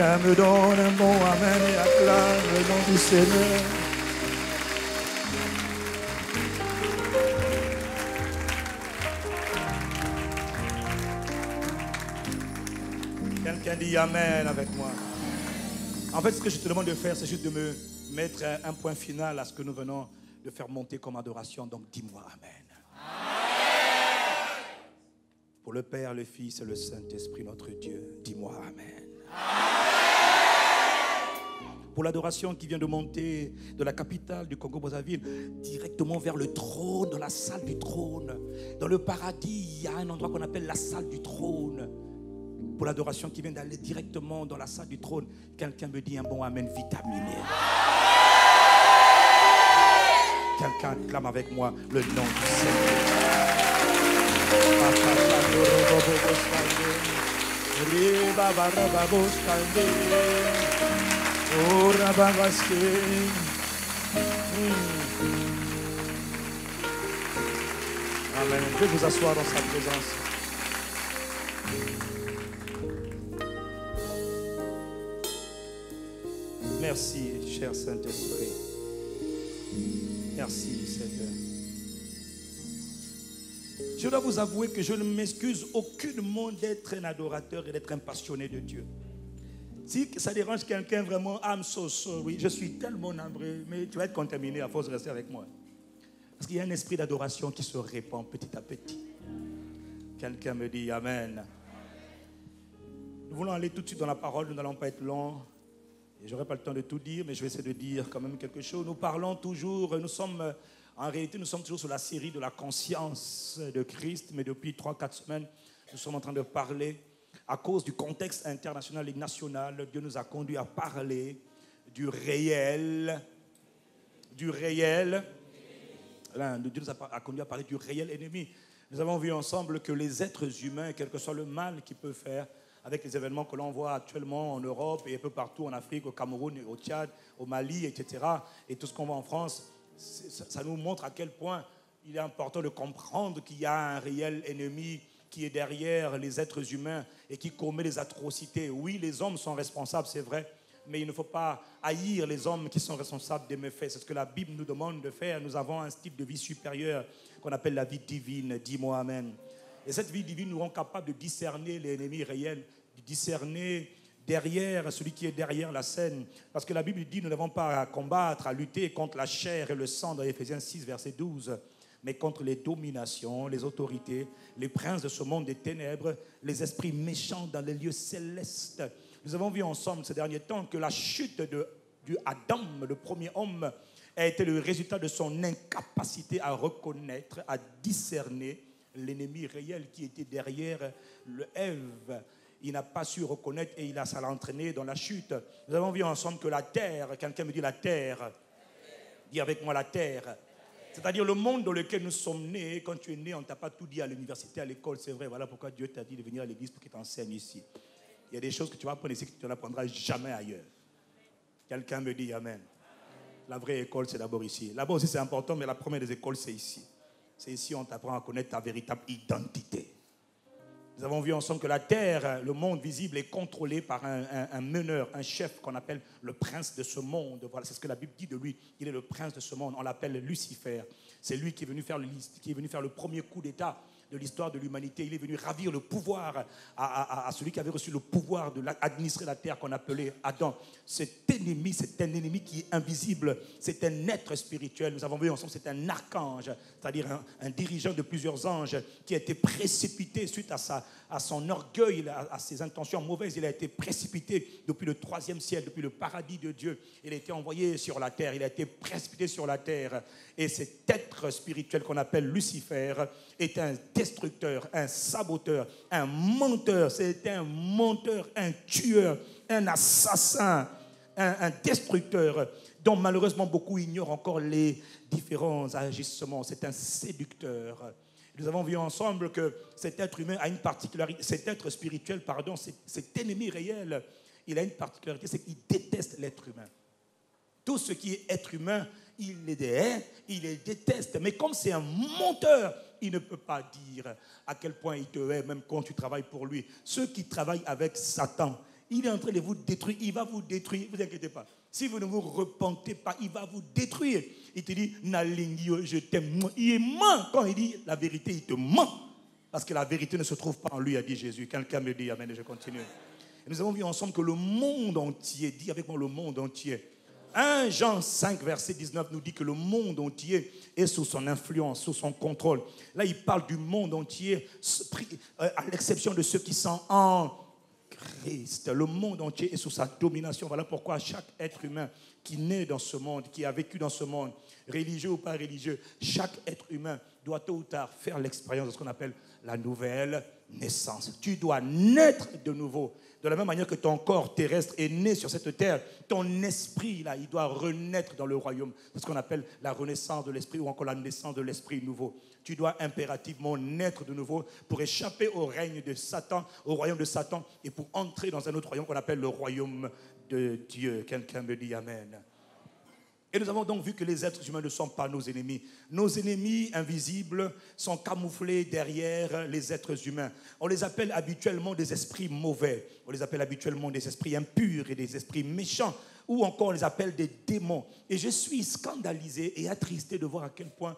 Quelqu'un me donne un bon amen et acclame le nom du Seigneur. Quelqu'un dit amen avec moi. En fait, ce que je te demande de faire, c'est juste de me mettre un point final à ce que nous venons de faire monter comme adoration. Donc, dis-moi amen. Pour le Père, le Fils et le Saint-Esprit, notre Dieu, dis-moi amen. Pour l'adoration qui vient de monter de la capitale du Congo-Brazzaville directement vers le trône, dans la salle du trône. Dans le paradis, il y a un endroit qu'on appelle la salle du trône. Pour l'adoration qui vient d'aller directement dans la salle du trône, quelqu'un me dit un bon amen vitaminé. Quelqu'un clame avec moi le nom du Seigneur. Amen. Je vais vous asseoir dans sa présence. Merci, cher Saint-Esprit. Merci, Seigneur. Je dois vous avouer que je ne m'excuse aucunement d'être un adorateur et d'être un passionné de Dieu. Si ça dérange quelqu'un vraiment, I'm so sorry, je suis tellement navré, mais tu vas être contaminé à force de rester avec moi. Parce qu'il y a un esprit d'adoration qui se répand petit à petit. Quelqu'un me dit Amen. Nous voulons aller tout de suite dans la parole, nous n'allons pas être longs. Et je n'aurai pas le temps de tout dire, mais je vais essayer de dire quand même quelque chose. Nous parlons toujours, en réalité, nous sommes toujours sur la série de la conscience de Christ, mais depuis 3-4 semaines, nous sommes en train de parler, à cause du contexte international et national, Dieu nous a conduit à parler du réel. Dieu nous a conduit à parler du réel ennemi. Nous avons vu ensemble que les êtres humains, quel que soit le mal qu'ils peuvent faire, avec les événements que l'on voit actuellement en Europe et un peu partout en Afrique, au Cameroun, au Tchad, au Mali, etc., et tout ce qu'on voit en France, ça nous montre à quel point il est important de comprendre qu'il y a un réel ennemi qui est derrière les êtres humains et qui commet des atrocités. Oui, les hommes sont responsables, c'est vrai, mais il ne faut pas haïr les hommes qui sont responsables des méfaits. C'est ce que la Bible nous demande de faire. Nous avons un style de vie supérieur qu'on appelle la vie divine. Dis-moi Amen. Et cette vie divine nous rend capable de discerner l'ennemi réel, de discerner derrière celui qui est derrière la scène. Parce que la Bible dit nous n'avons pas à combattre, à lutter contre la chair et le sang dans Éphésiens 6, verset 12, mais contre les dominations, les autorités, les princes de ce monde des ténèbres, les esprits méchants dans les lieux célestes. Nous avons vu ensemble ces derniers temps que la chute du Adam, le premier homme, a été le résultat de son incapacité à reconnaître, à discerner l'ennemi réel qui était derrière le Ève. Il n'a pas su reconnaître et ça l'a entraîné dans la chute. Nous avons vu ensemble que la terre, quelqu'un me dit la terre, dis avec moi la terre, c'est-à-dire le monde dans lequel nous sommes nés. Quand tu es né, on ne t'a pas tout dit à l'université, à l'école, c'est vrai. Voilà pourquoi Dieu t'a dit de venir à l'église pour qu'il t'enseigne ici. Il y a des choses que tu vas apprendre ici que tu n'apprendras jamais ailleurs. Quelqu'un me dit Amen. La vraie école, c'est d'abord ici. Là-bas aussi, c'est important, mais la première des écoles, c'est ici. C'est ici on t'apprend à connaître ta véritable identité. Nous avons vu ensemble que la terre, le monde visible, est contrôlé par un meneur, un chef qu'on appelle le prince de ce monde. Voilà, c'est ce que la Bible dit de lui. Il est le prince de ce monde. On l'appelle Lucifer. C'est lui qui est venu faire le premier coup d'État de l'histoire de l'humanité. Il est venu ravir le pouvoir à celui qui avait reçu le pouvoir d'administrer la terre qu'on appelait Adam. Cet ennemi, c'est un ennemi qui est invisible. C'est un être spirituel. Nous avons vu ensemble, c'est un archange, c'est-à-dire un dirigeant de plusieurs anges qui a été précipité suite à son orgueil, à ses intentions mauvaises. Il a été précipité depuis le 3e siècle, depuis le paradis de Dieu. Il a été envoyé sur la terre. Il a été précipité sur la terre. Et cet être spirituel qu'on appelle Lucifer est un destructeur, un saboteur, un menteur. C'est un menteur, un tueur, un assassin, un destructeur dont malheureusement beaucoup ignorent encore les différents agissements. C'est un séducteur. Nous avons vu ensemble que cet être humain a une particularité, cet être spirituel, pardon, cet ennemi réel, il a une particularité, c'est qu'il déteste l'être humain. Tout ce qui est être humain, il les hait, il les déteste. Mais comme c'est un menteur, il ne peut pas dire à quel point il te hait, même quand tu travailles pour lui. Ceux qui travaillent avec Satan, Il est en train de vous détruire. Il va vous détruire. Ne vous inquiétez pas. Si vous ne vous repentez pas, il va vous détruire. Il te dit, Nalingio, je t'aime. Il ment. Quand il dit la vérité, il te ment. Parce que la vérité ne se trouve pas en lui, a dit Jésus. Quelqu'un me dit amen et je continue. Et nous avons vu ensemble que le monde entier, dis avec moi le monde entier. 1 Jean 5, verset 19 nous dit que le monde entier est sous son influence, sous son contrôle. Là, il parle du monde entier, à l'exception de ceux qui sont en Christ. Le monde entier est sous sa domination. Voilà pourquoi chaque être humain qui naît dans ce monde, qui a vécu dans ce monde, religieux ou pas religieux, chaque être humain doit tôt ou tard faire l'expérience de ce qu'on appelle la nouvelle naissance. Tu dois naître de nouveau. De la même manière que ton corps terrestre est né sur cette terre, ton esprit, là, il doit renaître dans le royaume. C'est ce qu'on appelle la renaissance de l'esprit ou encore la naissance de l'esprit nouveau. Tu dois impérativement naître de nouveau pour échapper au règne de Satan, au royaume de Satan, et pour entrer dans un autre royaume qu'on appelle le royaume de Dieu. Quelqu'un me dit amen. Et nous avons donc vu que les êtres humains ne sont pas nos ennemis. Nos ennemis invisibles sont camouflés derrière les êtres humains. On les appelle habituellement des esprits mauvais. On les appelle habituellement des esprits impurs et des esprits méchants. Ou encore on les appelle des démons. Et je suis scandalisé et attristé de voir à quel point,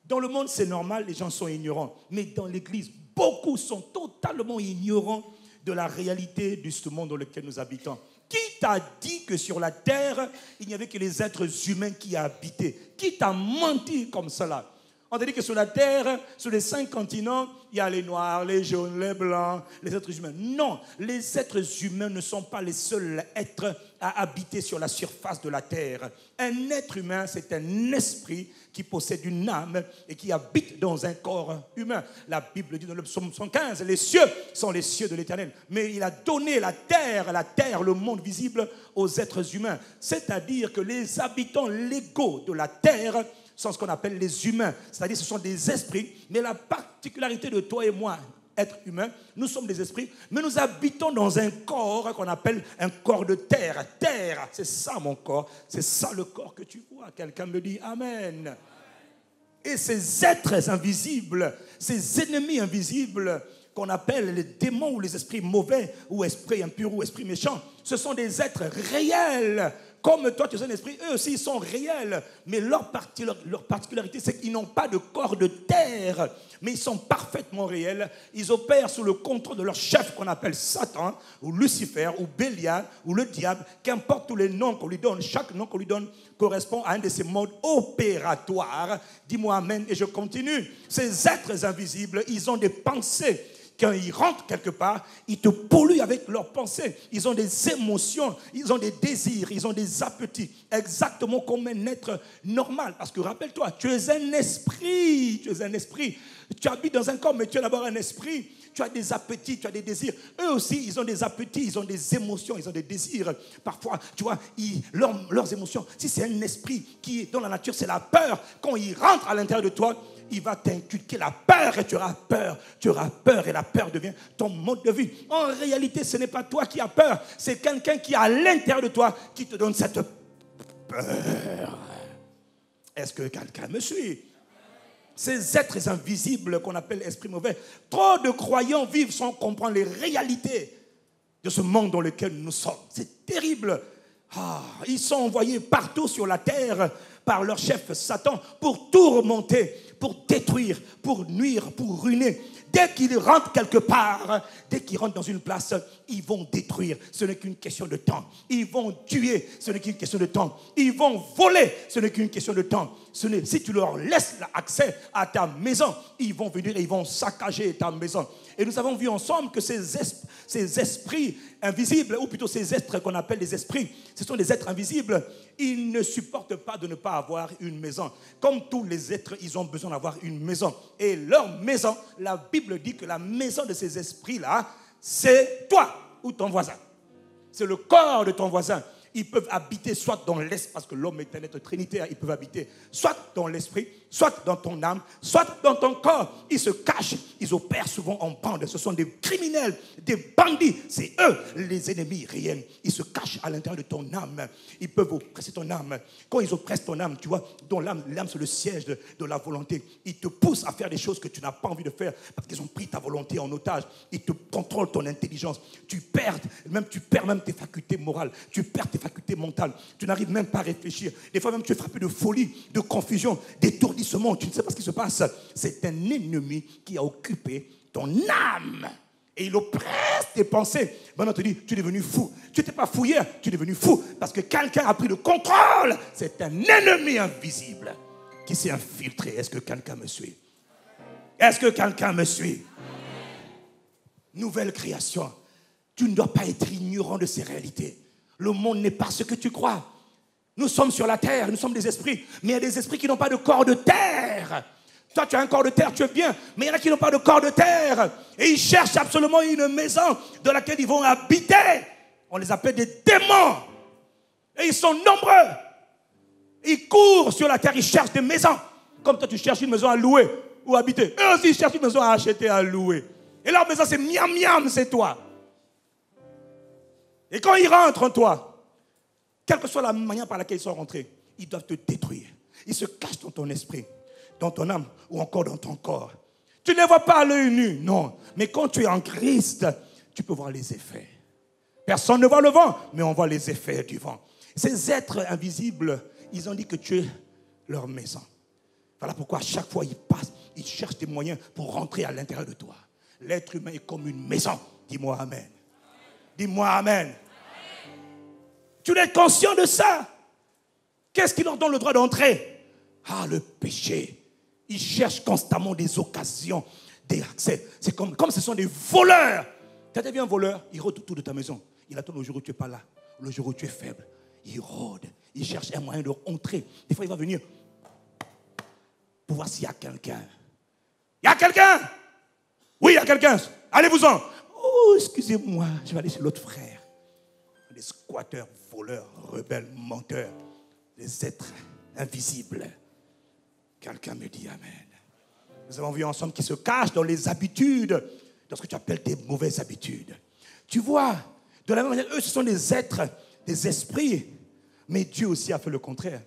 dans le monde c'est normal, les gens sont ignorants. Mais dans l'église, beaucoup sont totalement ignorants de la réalité de ce monde dans lequel nous habitons. Qui t'a dit que sur la terre, il n'y avait que les êtres humains qui habitaient? Qui t'a menti comme cela? On t'a dit que sur la terre, sur les 5 continents, il y a les noirs, les jaunes, les blancs, les êtres humains. Non, les êtres humains ne sont pas les seuls êtres à habiter sur la surface de la terre. Un être humain, c'est un esprit qui possède une âme et qui habite dans un corps humain. La Bible dit dans le psaume 115, les cieux sont les cieux de l'Éternel. Mais il a donné la terre, le monde visible aux êtres humains. C'est-à-dire que les habitants légaux de la terre sont ce qu'on appelle les humains. C'est-à-dire que ce sont des esprits. Mais la particularité de toi et moi, être humain, nous sommes des esprits, mais nous habitons dans un corps qu'on appelle un corps de terre. Terre, c'est ça mon corps, c'est ça le corps que tu vois. Quelqu'un me dit amen. Et ces êtres invisibles, ces ennemis invisibles qu'on appelle les démons ou les esprits mauvais ou esprits impurs ou esprits méchants, ce sont des êtres réels. Comme toi, tu es un esprit, eux aussi, ils sont réels. Mais leur particularité, c'est qu'ils n'ont pas de corps de terre, mais ils sont parfaitement réels. Ils opèrent sous le contrôle de leur chef qu'on appelle Satan, ou Lucifer, ou Bélial, ou le diable. Qu'importe tous les noms qu'on lui donne, chaque nom qu'on lui donne correspond à un de ces modes opératoires. Dis-moi amen et je continue. Ces êtres invisibles, ils ont des pensées. Quand ils rentrent quelque part, ils te polluent avec leurs pensées. Ils ont des émotions, ils ont des désirs, ils ont des appétits. Exactement comme un être normal. Parce que rappelle-toi, tu es un esprit. Tu es un esprit. Tu habites dans un corps, mais tu es d'abord un esprit. Tu as des appétits, tu as des désirs. Eux aussi, ils ont des appétits, ils ont des émotions, ils ont des désirs. Parfois, tu vois, leurs émotions, si c'est un esprit qui est dans la nature, c'est la peur. Quand il rentre à l'intérieur de toi, il va t'inculquer la peur et tu auras peur. Tu auras peur et la peur devient ton mode de vie. En réalité, ce n'est pas toi qui as peur. C'est quelqu'un qui est à l'intérieur de toi qui te donne cette peur. Est-ce que quelqu'un me suit? Ces êtres invisibles qu'on appelle esprits mauvais, trop de croyants vivent sans comprendre les réalités de ce monde dans lequel nous sommes. C'est terrible. Ils sont envoyés partout sur la terre par leur chef Satan pour tout remonter, pour détruire, pour nuire, pour ruiner. Dès qu'ils rentrent quelque part, dès qu'ils rentrent dans une place, ils vont détruire. Ce n'est qu'une question de temps. Ils vont tuer. Ce n'est qu'une question de temps. Ils vont voler. Ce n'est qu'une question de temps. Si tu leur laisses l'accès à ta maison, ils vont venir et ils vont saccager ta maison. Et nous avons vu ensemble que ces esprits invisibles, ou plutôt ces êtres qu'on appelle des esprits, ce sont des êtres invisibles. Ils ne supportent pas de ne pas avoir une maison. Comme tous les êtres, ils ont besoin d'avoir une maison. Et leur maison, la Bible dit que la maison de ces esprits-là, c'est toi ou ton voisin. C'est le corps de ton voisin. Ils peuvent habiter soit dans l'esprit, parce que l'homme est un être trinitaire, ils peuvent habiter soit dans l'esprit, soit dans ton âme, soit dans ton corps. Ils se cachent, ils opèrent souvent en bande. Ce sont des criminels, des bandits. C'est eux les ennemis réels. Ils se cachent à l'intérieur de ton âme. Ils peuvent oppresser ton âme. Quand ils oppressent ton âme, tu vois, dont l'âme c'est le siège de la volonté. Ils te poussent à faire des choses que tu n'as pas envie de faire parce qu'ils ont pris ta volonté en otage. Ils te contrôlent ton intelligence. Tu perds même tes facultés morales. Tu perds tes facultés mentales. Tu n'arrives même pas à réfléchir. Des fois même tu es frappé de folie, de confusion, d'étourdissement. Tu ne sais pas ce qui se passe. C'est un ennemi qui a occupé ton âme. Et il oppresse tes pensées. Maintenant, on te dit, tu es devenu fou. Tu n'étais pas fou hier, tu es devenu fou. Parce que quelqu'un a pris le contrôle. C'est un ennemi invisible qui s'est infiltré. Est-ce que quelqu'un me suit? Est-ce que quelqu'un me suit? Nouvelle création. Tu ne dois pas être ignorant de ces réalités. Le monde n'est pas ce que tu crois. Nous sommes sur la terre, nous sommes des esprits. Mais il y a des esprits qui n'ont pas de corps de terre. Toi, tu as un corps de terre, tu es bien. Mais il y en a qui n'ont pas de corps de terre. Et ils cherchent absolument une maison dans laquelle ils vont habiter. On les appelle des démons. Et ils sont nombreux. Ils courent sur la terre, ils cherchent des maisons. Comme toi, tu cherches une maison à louer ou à habiter. Eux aussi, ils cherchent une maison à acheter, à louer. Et leur maison, c'est miam miam, c'est toi. Et quand ils rentrent en toi, quelle que soit la manière par laquelle ils sont rentrés, ils doivent te détruire. Ils se cachent dans ton esprit, dans ton âme ou encore dans ton corps. Tu ne les vois pas à l'œil nu, non. Mais quand tu es en Christ, tu peux voir les effets. Personne ne voit le vent, mais on voit les effets du vent. Ces êtres invisibles, ils ont dit que tu es leur maison. Voilà pourquoi à chaque fois ils passent, ils cherchent des moyens pour rentrer à l'intérieur de toi. L'être humain est comme une maison. Dis-moi amen. Dis-moi amen. Amen. Tu es conscient de ça? Qu'est-ce qui leur donne le droit d'entrer? Ah, le péché. Ils cherchent constamment des occasions, des accès. C'est comme ce sont des voleurs. Tu as déjà vu un voleur? Il rôde autour de ta maison. Il attend le jour où tu n'es pas là, le jour où tu es faible. Il rôde. Il cherche un moyen de rentrer. Des fois, il va venir pour voir s'il y a quelqu'un. Il y a quelqu'un? Oui, il y a quelqu'un. Allez-vous-en. Oh, excusez-moi, je vais aller chez l'autre frère. Des squatteurs, voleurs, rebelles, menteurs, des êtres invisibles. Quelqu'un me dit amen. Nous avons vu ensemble qui se cachent dans les habitudes, dans ce que tu appelles des mauvaises habitudes. Tu vois, de la même manière, eux, ce sont des êtres, des esprits. Mais Dieu aussi a fait le contraire.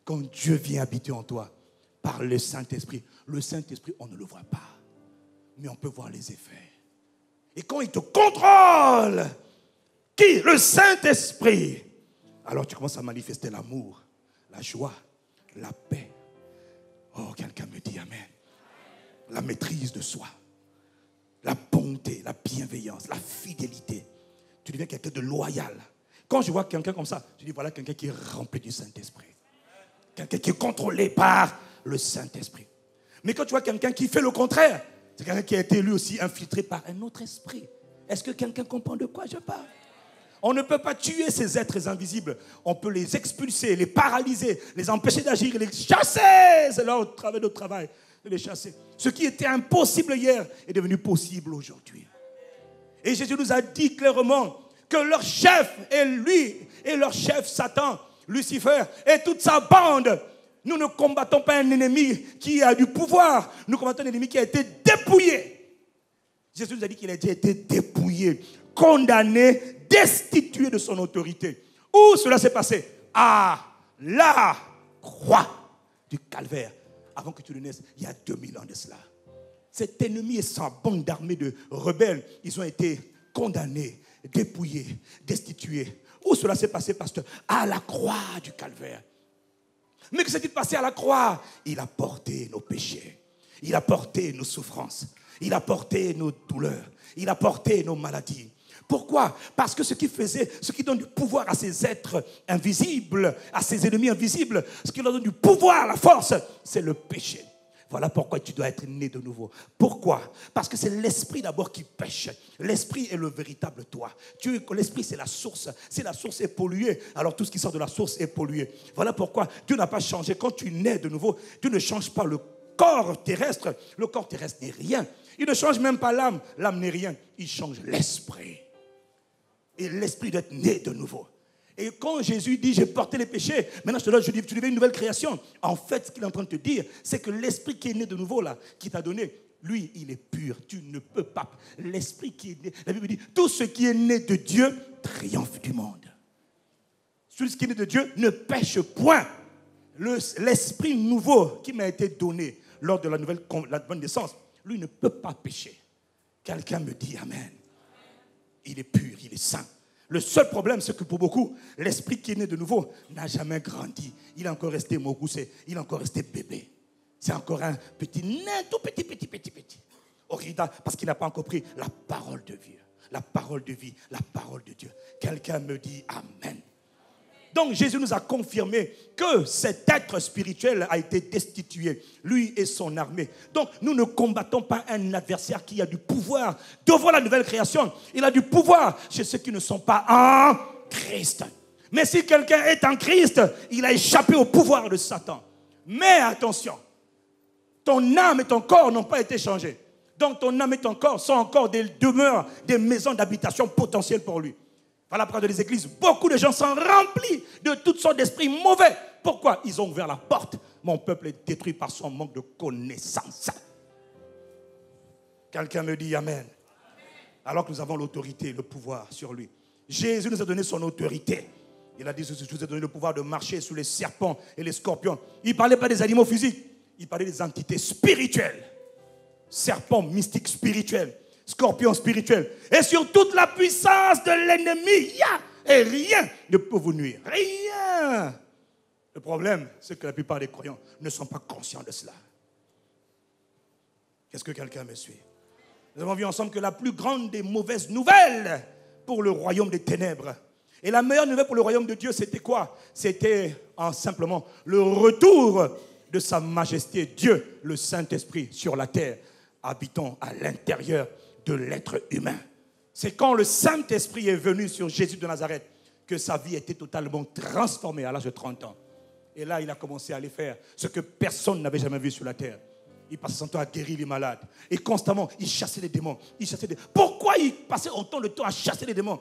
Quand Dieu vient habiter en toi, par le Saint-Esprit, on ne le voit pas. Mais on peut voir les effets. Et quand il te contrôle, qui? Le Saint-Esprit. Alors tu commences à manifester l'amour, la joie, la paix. Oh, quelqu'un me dit amen. La maîtrise de soi, la bonté, la bienveillance, la fidélité. Tu deviens quelqu'un de loyal. Quand je vois quelqu'un comme ça, je dis voilà quelqu'un qui est rempli du Saint-Esprit. Quelqu'un qui est contrôlé par le Saint-Esprit. Mais quand tu vois quelqu'un qui fait le contraire, c'est quelqu'un qui a été lui aussi infiltré par un autre esprit. Est-ce que quelqu'un comprend de quoi je parle? On ne peut pas tuer ces êtres invisibles. On peut les expulser, les paralyser, les empêcher d'agir, les chasser. C'est leur travail, notre travail, de les chasser. Ce qui était impossible hier est devenu possible aujourd'hui. Et Jésus nous a dit clairement que leur chef est lui, et leur chef Satan, Lucifer, et toute sa bande. Nous ne combattons pas un ennemi qui a du pouvoir. Nous combattons un ennemi qui a été dépouillé. Jésus nous a dit qu'il a déjà été dépouillé, condamné, destitué de son autorité. Où cela s'est passé? À la croix du calvaire. Avant que tu ne naisses, il y a 2000 ans de cela. Cet ennemi et sa bande d'armée de rebelles, ils ont été condamnés, dépouillés, destitués. Où cela s'est passé, pasteur? À la croix du calvaire. Mais que s'est-il passé à la croix? Il a porté nos péchés. Il a porté nos souffrances. Il a porté nos douleurs. Il a porté nos maladies. Pourquoi? Parce que ce qui donne du pouvoir à ces êtres invisibles, à ces ennemis invisibles, ce qui leur donne du pouvoir, la force, c'est le péché. Voilà pourquoi tu dois être né de nouveau. Pourquoi? Parce que c'est l'esprit d'abord qui pêche. L'esprit est le véritable toi. L'esprit, c'est la source. Si la source est polluée, alors tout ce qui sort de la source est pollué. Voilà pourquoi Dieu n'a pas changé. Quand tu nais de nouveau, Dieu ne change pas le corps terrestre. Le corps terrestre n'est rien. Il ne change même pas l'âme. L'âme n'est rien. Il change l'esprit. Et l'esprit doit être né de nouveau. Et quand Jésus dit, j'ai porté les péchés, maintenant je te donne, tu deviens une nouvelle création. En fait, ce qu'il est en train de te dire, c'est que l'esprit qui est né de nouveau, là, qui t'a donné, lui, il est pur. Tu ne peux pas. L'esprit qui est né, la Bible dit, tout ce qui est né de Dieu triomphe du monde. Celui qui est né de Dieu ne pêche point. L'esprit nouveau qui m'a été donné lors de la bonne naissance, lui ne peut pas pécher. Quelqu'un me dit Amen. Il est pur, il est saint. Le seul problème, c'est que pour beaucoup, l'esprit qui est né de nouveau n'a jamais grandi. Il est encore resté mogoussé, il est encore resté bébé. C'est encore un petit nain, tout petit. Parce qu'il n'a pas encore pris la parole de vie. La parole de vie, la parole de Dieu. Quelqu'un me dit Amen. Donc Jésus nous a confirmé que cet être spirituel a été destitué, lui et son armée. Donc nous ne combattons pas un adversaire qui a du pouvoir devant la nouvelle création. Il a du pouvoir chez ceux qui ne sont pas en Christ. Mais si quelqu'un est en Christ, il a échappé au pouvoir de Satan. Mais attention, ton âme et ton corps n'ont pas été changés. Donc ton âme et ton corps sont encore des demeures, des maisons d'habitation potentielles pour lui. Voilà la plupart des églises, beaucoup de gens sont remplis de toutes sortes d'esprits mauvais. Pourquoi? Ils ont ouvert la porte. Mon peuple est détruit par son manque de connaissance. Quelqu'un me dit Amen. Alors que nous avons l'autorité, le pouvoir sur lui. Jésus nous a donné son autorité. Il a dit, je vous ai donné le pouvoir de marcher sous les serpents et les scorpions. Il ne parlait pas des animaux physiques, il parlait des entités spirituelles. Serpents mystiques spirituels. Scorpion spirituel. Et sur toute la puissance de l'ennemi, et rien ne peut vous nuire. Rien. Le problème, c'est que la plupart des croyants ne sont pas conscients de cela. Est-ce que quelqu'un me suit? Nous avons vu ensemble que la plus grande des mauvaises nouvelles pour le royaume des ténèbres, et la meilleure nouvelle pour le royaume de Dieu, c'était quoi? C'était simplement le retour de sa majesté, Dieu, le Saint-Esprit, sur la terre, habitant à l'intérieur de l'être humain. C'est quand le Saint-Esprit est venu sur Jésus de Nazareth que sa vie était totalement transformée à l'âge de 30 ans. Et là, il a commencé à aller faire ce que personne n'avait jamais vu sur la terre. Il passait son temps à guérir les malades. Et constamment, il chassait les démons. Pourquoi il passait autant de temps à chasser les démons?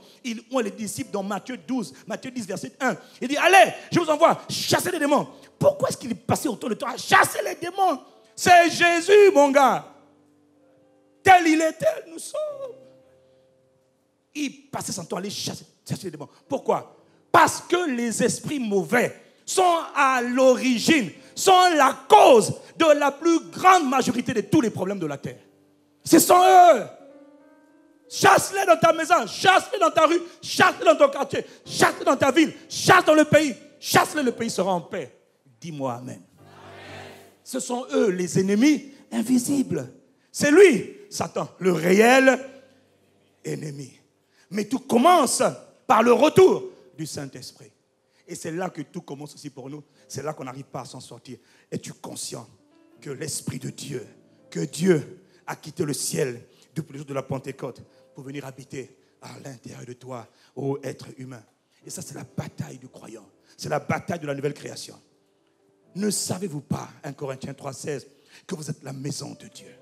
On les disciples dans Matthieu 12, Matthieu 10, verset 1. Il dit, allez, je vous envoie chasser les démons. Pourquoi est-ce qu'il passait autant de temps à chasser les démons? C'est Jésus, mon gars. Tel il est, tel nous sommes. Il passait son temps à aller chasser les démons. Pourquoi? Parce que les esprits mauvais sont à l'origine, sont la cause de la plus grande majorité de tous les problèmes de la terre. Ce sont eux. Chasse-les dans ta maison, chasse-les dans ta rue, chasse-les dans ton quartier, chasse-les dans ta ville, chasse dans le pays. Chasse-les, le pays sera en paix. Dis-moi Amen. Ce sont eux les ennemis invisibles. C'est lui, Satan, le réel ennemi. Mais tout commence par le retour du Saint-Esprit. Et c'est là que tout commence aussi pour nous. C'est là qu'on n'arrive pas à s'en sortir. Es-tu conscient que l'Esprit de Dieu, que Dieu a quitté le ciel depuis le jour de la Pentecôte pour venir habiter à l'intérieur de toi, ô être humain? Et ça, c'est la bataille du croyant. C'est la bataille de la nouvelle création. Ne savez-vous pas, 1 Corinthiens 3,16, que vous êtes la maison de Dieu?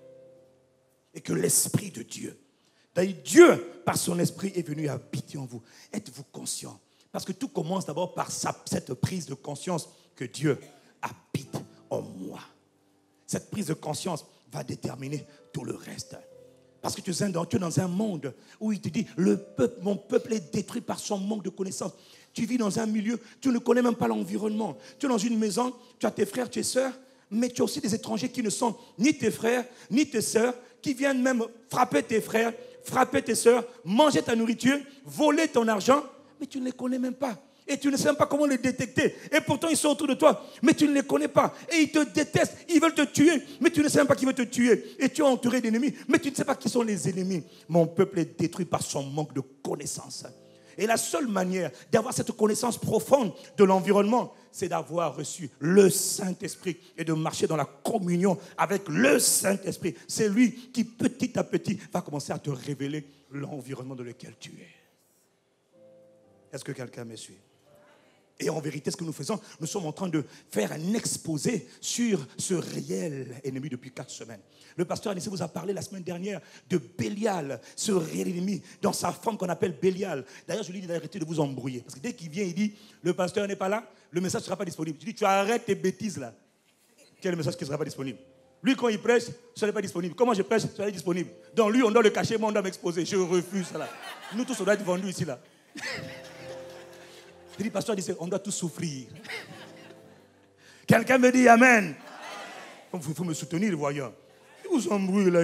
Et que l'Esprit de Dieu, d'ailleurs Dieu, par son Esprit, est venu habiter en vous. Êtes-vous conscient? Parce que tout commence d'abord par cette prise de conscience que Dieu habite en moi. Cette prise de conscience va déterminer tout le reste. Parce que tu es dans un monde où il te dit, mon peuple est détruit par son manque de connaissance. Tu vis dans un milieu, tu ne connais même pas l'environnement. Tu es dans une maison, tu as tes frères, tes sœurs, mais tu as aussi des étrangers qui ne sont ni tes frères, ni tes sœurs, qui viennent même frapper tes frères, frapper tes sœurs, manger ta nourriture, voler ton argent, mais tu ne les connais même pas. Et tu ne sais même pas comment les détecter. Et pourtant, ils sont autour de toi, mais tu ne les connais pas. Et ils te détestent, ils veulent te tuer, mais tu ne sais même pas qui veut te tuer. Et tu es entouré d'ennemis, mais tu ne sais pas qui sont les ennemis. Mon peuple est détruit par son manque de connaissance. Et la seule manière d'avoir cette connaissance profonde de l'environnement, c'est d'avoir reçu le Saint-Esprit et de marcher dans la communion avec le Saint-Esprit. C'est lui qui, petit à petit, va commencer à te révéler l'environnement dans lequel tu es. Est-ce que quelqu'un me suit? Et en vérité, ce que nous faisons, nous sommes en train de faire un exposé sur ce réel ennemi depuis 4 semaines. Le pasteur Anissé vous a parlé la semaine dernière de Bélial, ce réel ennemi, dans sa forme qu'on appelle Bélial. D'ailleurs, je lui dis d'arrêter de vous embrouiller. Parce que dès qu'il vient, il dit, le pasteur n'est pas là, le message ne sera pas disponible. Je dis, tu arrêtes tes bêtises là. Quel est le message qui ne sera pas disponible? Lui, quand il prêche, ce n'est pas disponible. Comment je prêche, ce n'est pas disponible. Donc lui, on doit le cacher, moi, on doit m'exposer. Je refuse cela. Nous tous, on doit être vendus ici là. Je dis, pasteur, on doit tous souffrir. Quelqu'un me dit Amen. Il faut me soutenir, voyons. Il vous embrouille là.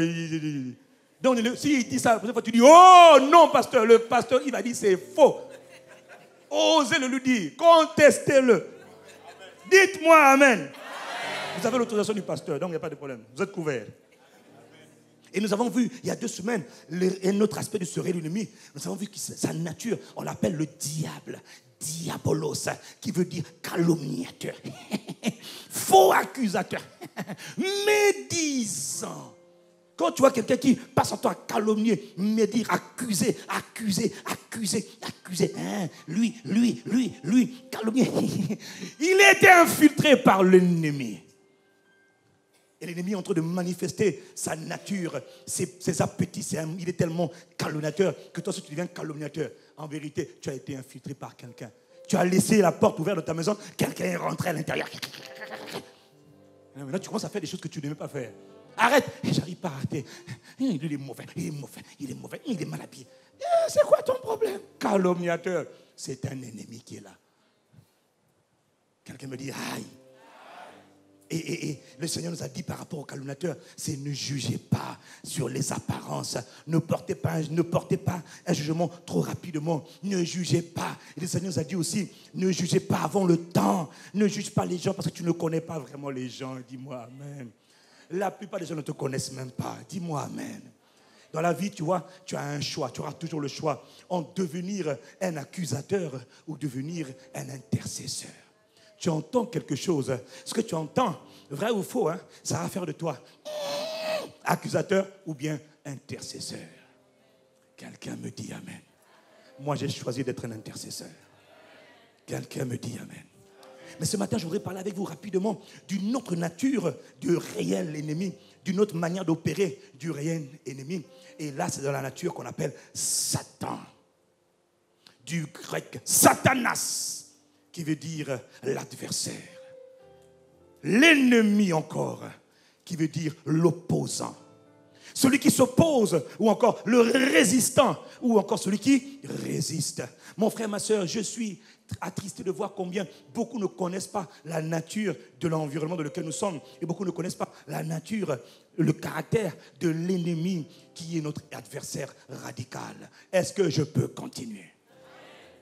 Donc, s'il dit ça, tu dis, oh non, pasteur. Le pasteur, il va dire, c'est faux. Osez le lui dire. Contestez-le. Dites-moi Amen. Vous avez l'autorisation du pasteur, donc il n'y a pas de problème. Vous êtes couverts. Et nous avons vu, il y a 2 semaines, un autre aspect de ce réel ennemi. Nous avons vu que sa nature, on l'appelle le diable. Diabolos, qui veut dire calomniateur. Faux accusateur. Médisant. Quand tu vois quelqu'un qui passe son temps à calomnier, médire, accuser. Hein? Lui, calomnier. Il a été infiltré par l'ennemi. Et l'ennemi est en train de manifester sa nature, ses appétits. Il est tellement calomniateur que toi, si tu deviens calomniateur, en vérité, tu as été infiltré par quelqu'un. Tu as laissé la porte ouverte de ta maison, quelqu'un est rentré à l'intérieur. Maintenant, tu commences à faire des choses que tu n'aimais pas faire. Arrête, j'arrive pas à arrêter. Il est mauvais, il est mal habillé. C'est quoi ton problème? Calomniateur, c'est un ennemi qui est là. Quelqu'un me dit, aïe. Et le Seigneur nous a dit par rapport au calomniateur, c'est ne jugez pas sur les apparences. Ne portez pas un jugement trop rapidement. Ne jugez pas. Et le Seigneur nous a dit aussi, ne jugez pas avant le temps. Ne juge pas les gens parce que tu ne connais pas vraiment les gens. Dis-moi Amen. La plupart des gens ne te connaissent même pas. Dis-moi Amen. Dans la vie, tu vois, tu as un choix. Tu auras toujours le choix entre devenir un accusateur ou devenir un intercesseur. Tu entends quelque chose. Ce que tu entends, vrai ou faux, hein, ça va faire de toi accusateur ou bien intercesseur. Quelqu'un me dit Amen. Moi, j'ai choisi d'être un intercesseur. Quelqu'un me dit Amen. Mais ce matin, je voudrais parler avec vous rapidement d'une autre nature du réel ennemi, d'une autre manière d'opérer du réel ennemi. Et là, c'est dans la nature qu'on appelle Satan. Du grec Satanas, qui veut dire l'adversaire. L'ennemi encore, qui veut dire l'opposant. Celui qui s'oppose, ou encore le résistant, ou encore celui qui résiste. Mon frère, ma soeur, je suis attristé de voir combien beaucoup ne connaissent pas la nature de l'environnement dans lequel nous sommes, et beaucoup ne connaissent pas la nature, le caractère de l'ennemi qui est notre adversaire radical. Est-ce que je peux continuer?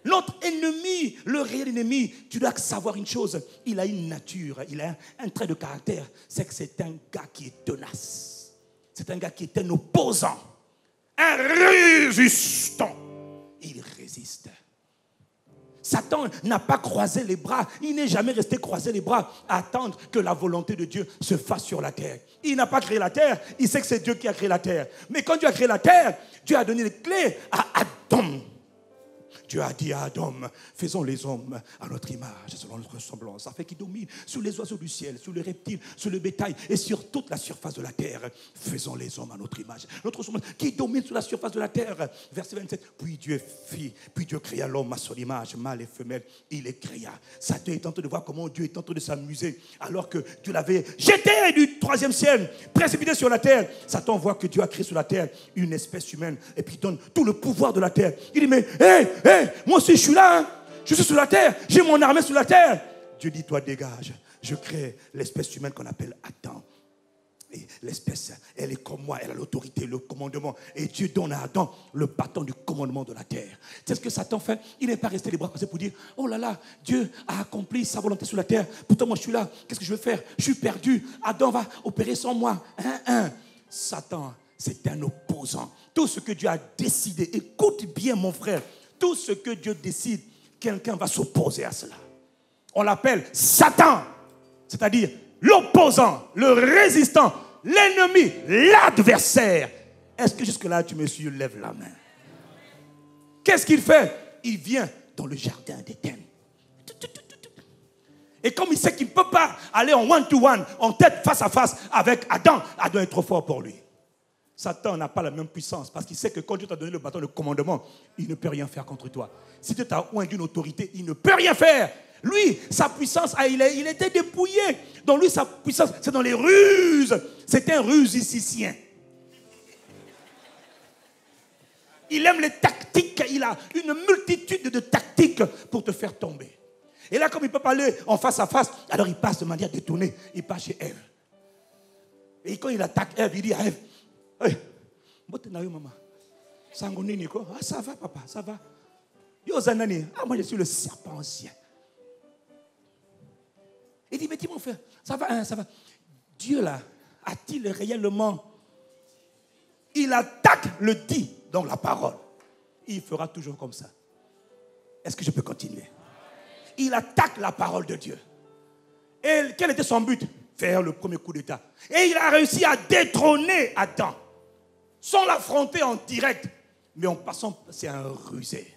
Notre ennemi, le réel ennemi, tu dois savoir une chose, il a une nature, il a un trait de caractère, c'est que c'est un gars qui est tenace. C'est un gars qui est un opposant, un résistant. Il résiste. Satan n'a pas croisé les bras, il n'est jamais resté croiser les bras à attendre que la volonté de Dieu se fasse sur la terre. Il n'a pas créé la terre, il sait que c'est Dieu qui a créé la terre. Mais quand Dieu a créé la terre, Dieu a donné les clés à Adam. Dieu a dit à Adam, faisons les hommes à notre image, selon notre ressemblance, afin qu'ils dominent sur les oiseaux du ciel, sur les reptiles, sur le bétail et sur toute la surface de la terre. Faisons les hommes à notre image, notre ressemblance, qui domine sur la surface de la terre. Verset 27, puis Dieu créa l'homme à son image, mâle et femelle, il les créa. Satan est en train de voir comment Dieu est en train de s'amuser, alors que Dieu l'avait jeté du 3e ciel, précipité sur la terre. Satan voit que Dieu a créé sur la terre une espèce humaine, et puis il donne tout le pouvoir de la terre. Il dit, mais, moi aussi je suis là, hein. Je suis sur la terre, j'ai mon armée sur la terre. Dieu dit, toi dégage, je crée l'espèce humaine qu'on appelle Adam. Et l'espèce, elle est comme moi, elle a l'autorité, le commandement. Et Dieu donne à Adam le bâton du commandement de la terre. C'est ce que Satan fait. Il n'est pas resté les bras croisés pour dire, oh là là, Dieu a accompli sa volonté sur la terre. Pourtant moi je suis là, qu'est-ce que je vais faire? Je suis perdu, Adam va opérer sans moi. Satan, c'est un opposant. Tout ce que Dieu a décidé, écoute bien mon frère, tout ce que Dieu décide, quelqu'un va s'opposer à cela. On l'appelle Satan, c'est-à-dire l'opposant, le résistant, l'ennemi, l'adversaire. Est-ce que jusque-là, tu me suis, lève la main. Qu'est-ce qu'il fait? Il vient dans le jardin d'Éden. Et comme il sait qu'il ne peut pas aller en one-to-one, en tête face à face avec Adam, Adam est trop fort pour lui. Satan n'a pas la même puissance parce qu'il sait que quand Dieu t'a donné le bâton de commandement, il ne peut rien faire contre toi. Si Dieu t'a oint d'une autorité, il ne peut rien faire. Lui, sa puissance, il était dépouillé. Donc lui, sa puissance, c'est dans les ruses. C'est un rusicien. Il aime les tactiques. Il a une multitude de tactiques pour te faire tomber. Et là, comme il ne peut pas aller en face à face, alors il passe de manière détournée. Il passe chez Ève. Et quand il attaque Ève, il dit à Ève, hey, maman. Ça va, papa, ça va. Moi, je suis le serpent ancien. Il dit, mais dis mon frère, ça va, hein, ça va. Dieu, là, a-t-il réellement... Il attaque le dit dans la parole. Il fera toujours comme ça. Est-ce que je peux continuer? Il attaque la parole de Dieu. Et quel était son but? Faire le premier coup d'État. Et il a réussi à détrôner Adam. Sans l'affronter en direct. Mais en passant, c'est un rusé.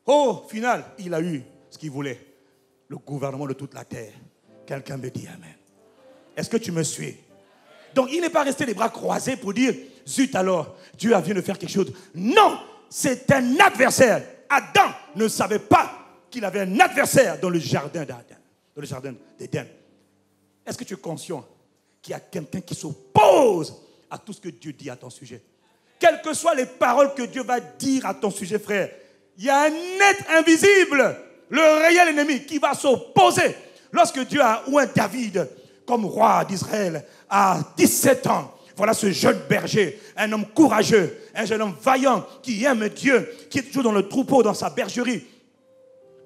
Au final, il a eu ce qu'il voulait. Le gouvernement de toute la terre. Quelqu'un me dit Amen. Est-ce que tu me suis? Donc il n'est pas resté les bras croisés pour dire, zut alors, Dieu vient de faire quelque chose. Non, c'est un adversaire. Adam ne savait pas qu'il avait un adversaire dans le jardin d'Adam, dans le jardin d'Éden. Est-ce que tu es conscient qu'il y a quelqu'un qui s'oppose à tout ce que Dieu dit à ton sujet? Quelles que soient les paroles que Dieu va dire à ton sujet, frère, il y a un être invisible, le réel ennemi, qui va s'opposer. Lorsque Dieu a oint David comme roi d'Israël à 17 ans, voilà ce jeune berger, un homme courageux, un jeune homme vaillant, qui aime Dieu, qui est toujours dans le troupeau, dans sa bergerie.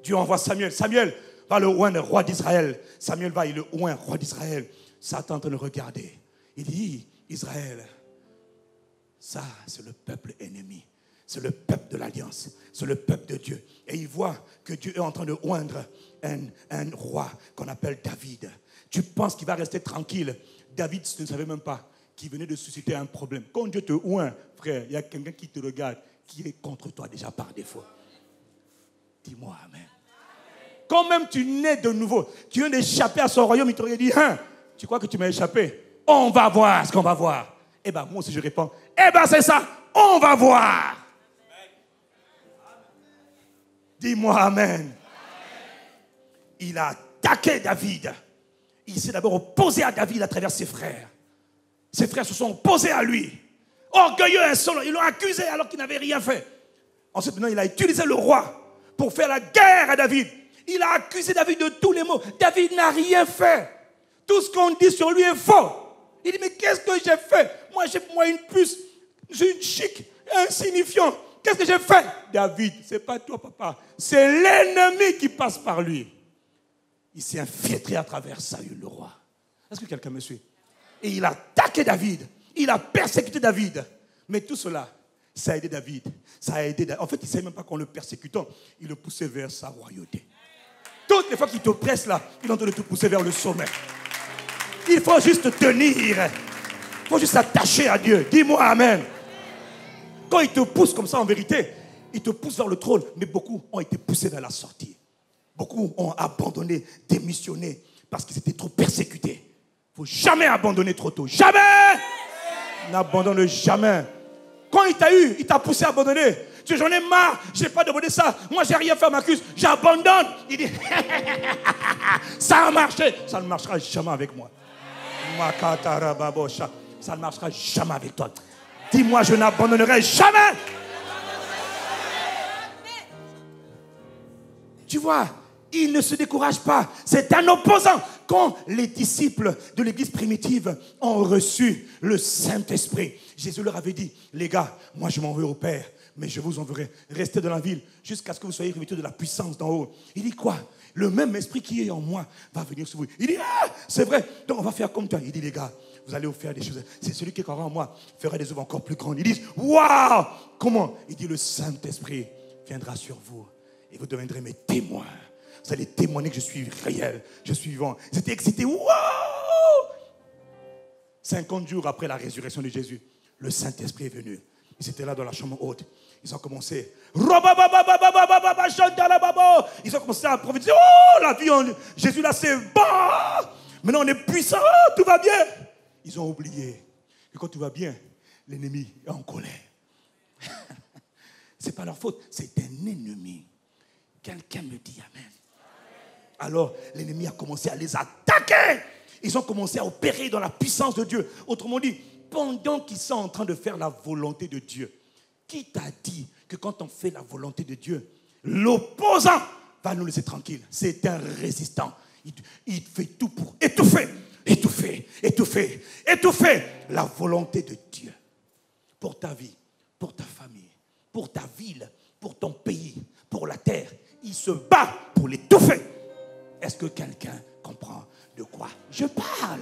Dieu envoie Samuel. Samuel va le oindre roi d'Israël. Samuel va, il le oint roi d'Israël. Satan est en train de regarder. Il dit, Israël, ça c'est le peuple ennemi. C'est le peuple de l'Alliance. C'est le peuple de Dieu. Et il voit que Dieu est en train de oindre un roi qu'on appelle David. Tu penses qu'il va rester tranquille? David ne savait même pas qu'il venait de susciter un problème. Quand Dieu te oint, frère, il y a quelqu'un qui te regarde, qui est contre toi déjà par défaut. Dis-moi Amen. Quand même tu nais de nouveau, tu viens d'échapper à son royaume, il t'aurait dit, hein, tu crois que tu m'as échappé? On va voir ce qu'on va voir. Eh bien, moi aussi je réponds, eh bien c'est ça, on va voir. Dis-moi Amen. Il a attaqué David. Il s'est d'abord opposé à David à travers ses frères. Ses frères se sont opposés à lui. Orgueilleux, insolent, ils l'ont accusé alors qu'il n'avait rien fait. Ensuite, maintenant, il a utilisé le roi pour faire la guerre à David. Il a accusé David de tous les maux. David n'a rien fait. Tout ce qu'on dit sur lui est faux. Il dit, mais qu'est-ce que j'ai fait? Moi, une puce, j'ai une chic, insignifiant. Qu'est-ce que j'ai fait? David, c'est pas toi, papa. C'est l'ennemi qui passe par lui. Il s'est infiltré à travers Saül, le roi. Est-ce que quelqu'un me suit? Et il a attaqué David. Il a persécuté David. Mais tout cela, ça a aidé David. Ça a aidé David. En fait, il ne savait même pas qu'en le persécutant, il le poussait vers sa royauté. Toutes les fois qu'il te presse là, il est en train de te pousser vers le sommet. Il faut juste tenir. Il faut juste s'attacher à Dieu. Dis-moi Amen. Quand il te pousse comme ça, en vérité, il te pousse vers le trône. Mais beaucoup ont été poussés vers la sortie. Beaucoup ont abandonné, démissionné, parce qu'ils étaient trop persécutés. Il ne faut jamais abandonner trop tôt. Jamais! N'abandonne jamais. Quand il t'a eu, il t'a poussé à abandonner. Tu dis, j'en ai marre, je n'ai pas demandé ça. Moi, je n'ai rien fait à m'accuse. J'abandonne. Il dit, ça a marché. Ça ne marchera jamais avec moi. Ça ne marchera jamais avec toi. Dis-moi, je n'abandonnerai jamais. Tu vois, il ne se décourage pas. C'est un opposant. Quand les disciples de l'église primitive ont reçu le Saint-Esprit, Jésus leur avait dit, les gars, moi je m'en vais au Père, mais je vous enverrai. Restez dans la ville jusqu'à ce que vous soyez revêtus de la puissance d'en haut. Il dit quoi? Le même esprit qui est en moi va venir sur vous. Il dit, ah, c'est vrai, donc on va faire comme toi. Il dit, les gars, vous allez vous faire des choses. C'est celui qui est en moi fera des œuvres encore plus grandes. Ils disent, waouh! Comment? Il dit, le Saint-Esprit viendra sur vous et vous deviendrez mes témoins. Vous allez témoigner que je suis réel, je suis vivant. C'était excité, waouh! 50 jours après la résurrection de Jésus, le Saint-Esprit est venu. Ils étaient là dans la chambre haute. Ils ont commencé. Ils ont commencé à prophétiser. Oh, la vie en Jésus là, c'est bon. Maintenant, on est puissant. Oh, tout va bien. Ils ont oublié que quand tout va bien, l'ennemi est en colère. Ce n'est pas leur faute, c'est un ennemi. Quelqu'un me dit amen. Alors, l'ennemi a commencé à les attaquer. Ils ont commencé à opérer dans la puissance de Dieu. Autrement dit, pendant qu'ils sont en train de faire la volonté de Dieu, qui t'a dit que quand on fait la volonté de Dieu, l'opposant va nous laisser tranquilles? C'est un résistant. Il fait tout pour étouffer la volonté de Dieu. Pour ta vie, pour ta famille, pour ta ville, pour ton pays, pour la terre. Il se bat pour l'étouffer. Est-ce que quelqu'un comprend de quoi je parle?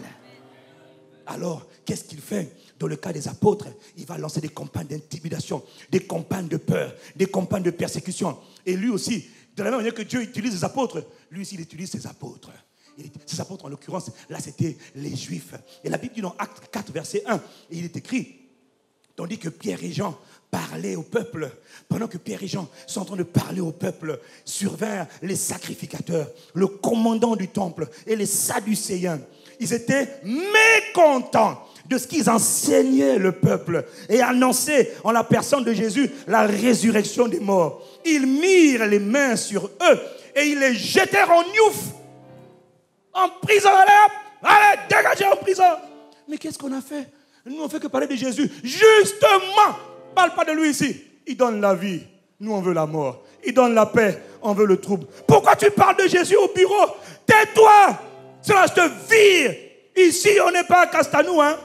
Alors, qu'est-ce qu'il fait? Dans le cas des apôtres, il va lancer des campagnes d'intimidation, des campagnes de peur, des campagnes de persécution. Et lui aussi, de la même manière que Dieu utilise les apôtres, lui aussi, il utilise ses apôtres. Ces apôtres, en l'occurrence, là, c'était les Juifs. Et la Bible dit dans Actes 4, verset 1, et il est écrit, tandis que Pierre et Jean parlaient au peuple, pendant que Pierre et Jean sont en train de parler au peuple, survinrent les sacrificateurs, le commandant du temple et les Sadducéens. Ils étaient mécontents de ce qu'ils enseignaient le peuple et annonçaient en la personne de Jésus la résurrection des morts. Ils mirent les mains sur eux et ils les jetèrent en ouf, en prison. Allez, dégagez en prison. Mais qu'est-ce qu'on a fait? Nous, on ne fait que parler de Jésus. Justement, parle pas de lui ici. Il donne la vie. Nous, on veut la mort. Il donne la paix. On veut le trouble. Pourquoi tu parles de Jésus au bureau? Tais-toi. Sinon, je te vire. Ici, on n'est pas à Castanou, hein?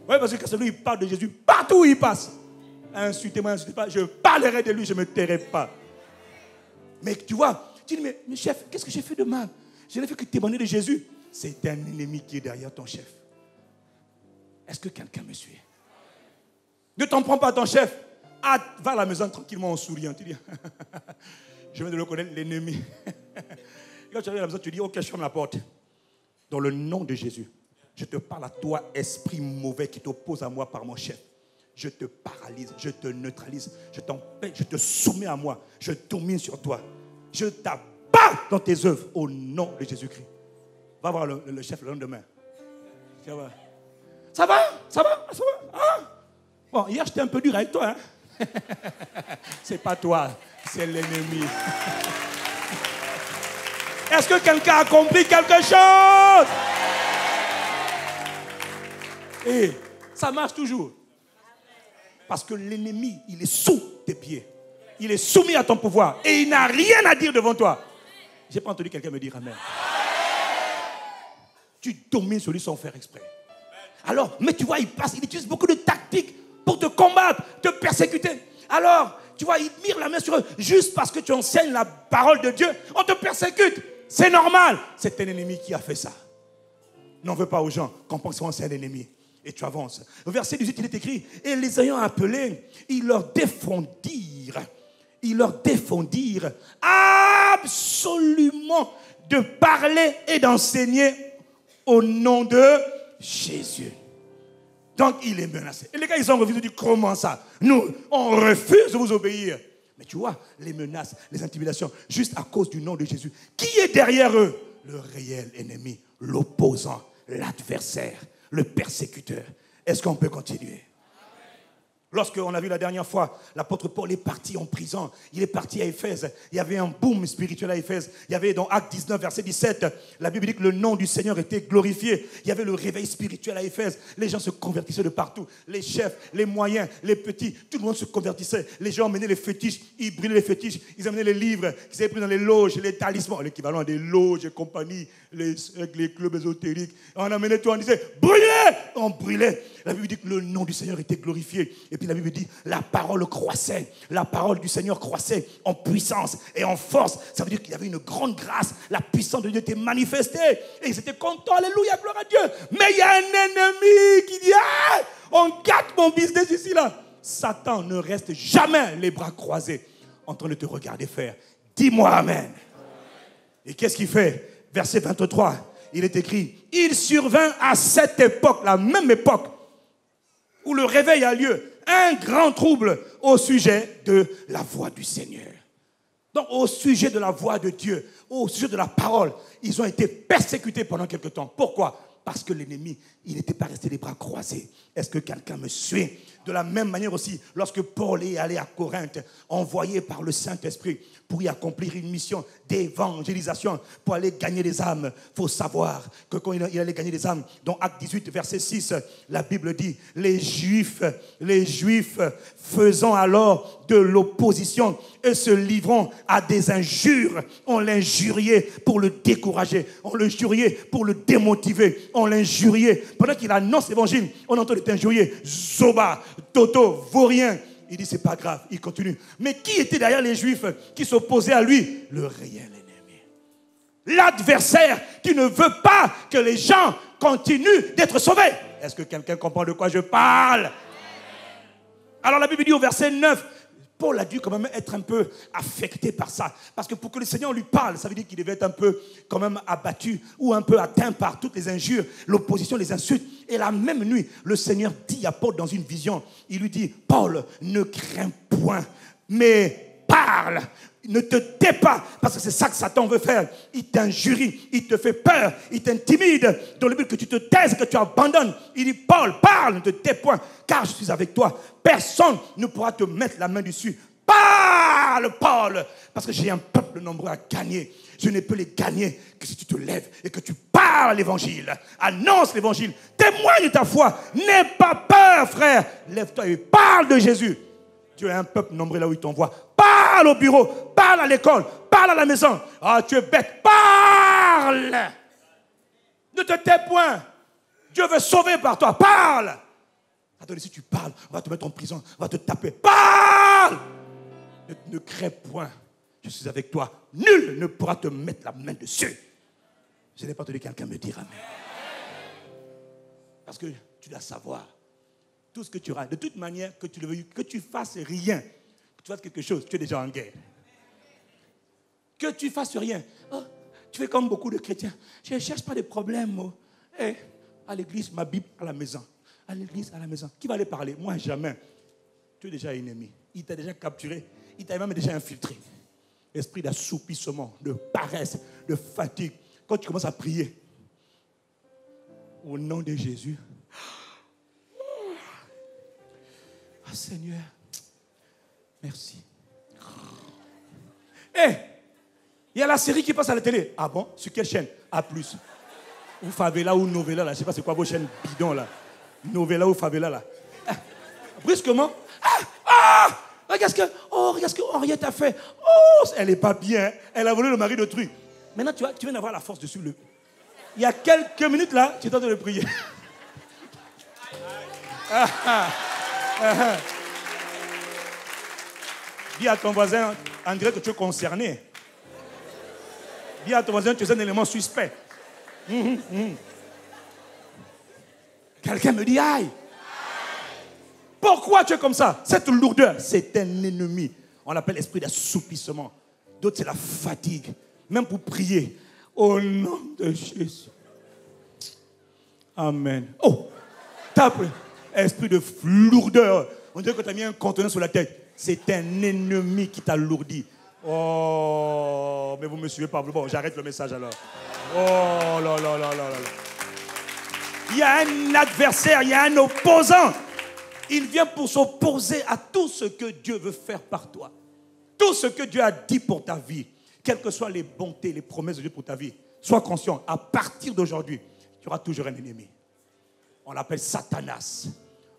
Oui, parce que Castanou, il parle de Jésus partout où il passe. Insultez-moi, insultez pas. Je parlerai de lui, je ne me tairai pas. Mais tu vois, tu dis, mais chef, qu'est-ce que j'ai fait de mal? Je n'ai fait que témoigner de Jésus. C'est un ennemi qui est derrière ton chef. Est-ce que quelqu'un me suit? Ne t'en prends pas à ton chef. Va à la maison tranquillement en souriant. Tu dis, je viens de le connaître, l'ennemi. Quand tu arrives à la maison, tu dis, ok, je ferme la porte. Dans le nom de Jésus, je te parle à toi, esprit mauvais qui t'oppose à moi par mon chef. Je te paralyse, je te neutralise, je t'empêche, je te soumets à moi, je domine sur toi. Je t'abats dans tes œuvres au nom de Jésus-Christ. Va voir le chef le lendemain. Ça va? Ça va? Ça va? Ça va? Hein? Bon, hier j'étais un peu dur avec toi. Hein? C'est pas toi, c'est l'ennemi. Est-ce que quelqu'un a compris quelque chose? Et ça marche toujours. Parce que l'ennemi, il est sous tes pieds. Il est soumis à ton pouvoir. Et il n'a rien à dire devant toi. Je n'ai pas entendu quelqu'un me dire amen. Tu domines sur lui sans faire exprès. Alors, mais tu vois, il utilise beaucoup de tactiques pour te combattre, te persécuter. Alors, tu vois, il mire la main sur eux. Juste parce que tu enseignes la parole de Dieu, on te persécute. C'est normal. C'est un ennemi qui a fait ça. N'en veux pas aux gens qu'on pense que c'est un ennemi. Et tu avances. Au verset 18, il est écrit, et les ayant appelés, ils leur défendirent absolument de parler et d'enseigner au nom de Jésus. Donc, il est menacé. Et les gars, ils ont refusé de dire, comment ça? Nous, on refuse de vous obéir. Mais tu vois, les menaces, les intimidations, juste à cause du nom de Jésus. Qui est derrière eux? Le réel ennemi, l'opposant, l'adversaire, le persécuteur. Est-ce qu'on peut continuer? Lorsqu'on a vu la dernière fois, l'apôtre Paul est parti en prison. Il est parti à Éphèse. Il y avait un boom spirituel à Éphèse. Il y avait dans Actes 19, verset 17, la Bible dit que le nom du Seigneur était glorifié. Il y avait le réveil spirituel à Éphèse. Les gens se convertissaient de partout. Les chefs, les moyens, les petits, tout le monde se convertissait. Les gens emmenaient les fétiches, ils brûlaient les fétiches. Ils amenaient les livres qu'ils avaient pris dans les loges, les talismans, l'équivalent des loges et compagnie, les clubs ésotériques. On amenait tout, on disait, brûlez! On brûlait. La Bible dit que le nom du Seigneur était glorifié. Et puis la Bible dit, la parole croissait. La parole du Seigneur croissait en puissance et en force. Ça veut dire qu'il y avait une grande grâce. La puissance de Dieu était manifestée. Et ils étaient contents. Alléluia, gloire à Dieu. Mais il y a un ennemi qui dit, ah, on gâte mon business ici, là. Satan ne reste jamais les bras croisés en train de te regarder faire. Dis-moi amen. Et qu'est-ce qu'il fait? Verset 23, il est écrit, il survint à cette époque, la même époque, où le réveil a lieu, un grand trouble au sujet de la voix du Seigneur. Donc au sujet de la voix de Dieu, au sujet de la parole, ils ont été persécutés pendant quelque temps. Pourquoi? Parce que l'ennemi, il n'était pas resté les bras croisés. Est-ce que quelqu'un me suit? De la même manière aussi, lorsque Paul est allé à Corinthe, envoyé par le Saint-Esprit pour y accomplir une mission d'évangélisation, pour aller gagner les âmes, il faut savoir que quand il allait gagner les âmes, dans Actes 18, verset 6, la Bible dit, les Juifs faisant alors de l'opposition et se livrant à des injures, on l'injuriait pour le décourager, on l'injuriait pour le démotiver, on l'injuriait. Pendant qu'il annonce l'évangile, on entend les injurier, Zoba, Toto, Vaurien. Il dit, c'est pas grave, il continue. Mais qui était derrière les Juifs qui s'opposaient à lui? Le réel ennemi. L'adversaire qui ne veut pas que les gens continuent d'être sauvés. Est-ce que quelqu'un comprend de quoi je parle? Alors la Bible dit au verset 9, Paul a dû quand même être un peu affecté par ça. Parce que pour que le Seigneur lui parle, ça veut dire qu'il devait être un peu quand même abattu ou un peu atteint par toutes les injures, l'opposition, les insultes. Et la même nuit, le Seigneur dit à Paul dans une vision, il lui dit, Paul, ne crains point, mais parle. Ne te tais pas, parce que c'est ça que Satan veut faire. Il t'injurie, il te fait peur, il t'intimide, dans le but que tu te taises, que tu abandonnes. Il dit, Paul, parle, ne te tais point, car je suis avec toi. Personne ne pourra te mettre la main dessus. Parle, Paul, parce que j'ai un peuple nombreux à gagner. Je ne peux les gagner que si tu te lèves et que tu parles l'évangile. Annonce l'évangile, témoigne de ta foi. N'aie pas peur, frère. Lève-toi et parle de Jésus. Tu as un peuple nombreux là où il t'envoie. Parle au bureau, parle à l'école, parle à la maison. Ah, tu es bête, parle. Ne te tais point. Dieu veut sauver par toi, parle. Attendez, si tu parles, on va te mettre en prison, on va te taper. Parle. Ne crains point, je suis avec toi. Nul ne pourra te mettre la main dessus. Je n'ai pas entendu quelqu'un me dire amen. Parce que tu dois savoir, tout ce que tu auras, de toute manière, que tu le veuilles, que tu fasses rien, que tu fasses quelque chose, tu es déjà en guerre. Que tu fasses rien. Oh, tu fais comme beaucoup de chrétiens. Je ne cherche pas de problèmes. Oh. Hey, à l'église, ma Bible à la maison. À l'église, à la maison. Qui va aller parler? Moi, jamais. Tu es déjà ennemi. Il t'a déjà capturé. Il t'a même déjà infiltré. Esprit d'assoupissement, de paresse, de fatigue. Quand tu commences à prier, au nom de Jésus, ah, Seigneur, merci. Hé, il y a la série qui passe à la télé. Ah bon? Sur quelle chaîne? A+. Ou Favela ou Novella, là. Je ne sais pas c'est quoi vos chaînes bidons, là. Novella ou Favela, là. Ah, brusquement. Regarde ce que Henriette a fait. Oh, elle n'est pas bien. Elle a volé le mari d'autrui. Maintenant, tu viens d'avoir la force dessus. Il y a quelques minutes, là, tu es en train de prier. Dis à ton voisin, on dirait que tu es concerné. Dis à ton voisin, tu es un élément suspect. Quelqu'un me dit, aïe. Pourquoi tu es comme ça? Cette lourdeur, c'est un ennemi. On l'appelle esprit d'assoupissement. D'autres, c'est la fatigue. Même pour prier. Au nom de Jésus. Amen. Oh, tape. Esprit de lourdeur. On dirait que tu as mis un conteneur sur la tête. C'est un ennemi qui t'alourdit. Oh, mais vous me suivez pas. Bon, j'arrête le message alors. Oh là là là là là. Il y a un adversaire, il y a un opposant. Il vient pour s'opposer à tout ce que Dieu veut faire par toi. Tout ce que Dieu a dit pour ta vie. Quelles que soient les bontés, les promesses de Dieu pour ta vie. Sois conscient, à partir d'aujourd'hui, tu auras toujours un ennemi. On l'appelle Satanas.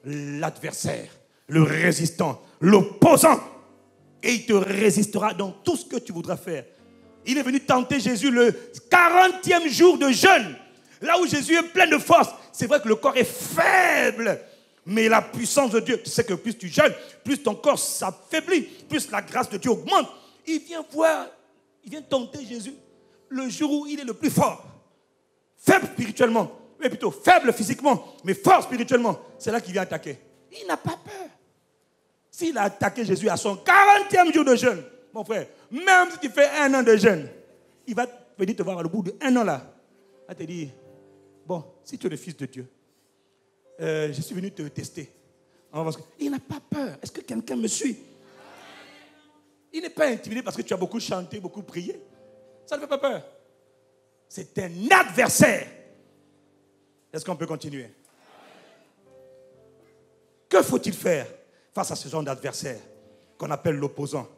L'adversaire, le résistant, l'opposant. Et il te résistera dans tout ce que tu voudras faire. Il est venu tenter Jésus le 40e jour de jeûne. Là où Jésus est plein de force. C'est vrai que le corps est faible. Mais la puissance de Dieu, tu sais que plus tu jeûnes, plus ton corps s'affaiblit, plus la grâce de Dieu augmente. Il vient voir, il vient tenter Jésus le jour où il est le plus fort. Faible spirituellement, mais plutôt faible physiquement, mais fort spirituellement. C'est là qu'il vient attaquer. Il n'a pas peur. S'il a attaqué Jésus à son 40e jour de jeûne, mon frère, même si tu fais 1 an de jeûne, il va venir te voir au bout d'1 an là. Il va te dire, bon, si tu es le fils de Dieu, je suis venu te tester. Il n'a pas peur. Est-ce que quelqu'un me suit? Il n'est pas intimidé parce que tu as beaucoup chanté, beaucoup prié. Ça ne fait pas peur. C'est un adversaire. Est-ce qu'on peut continuer? Que faut-il faire face à ce genre d'adversaire qu'on appelle l'opposant?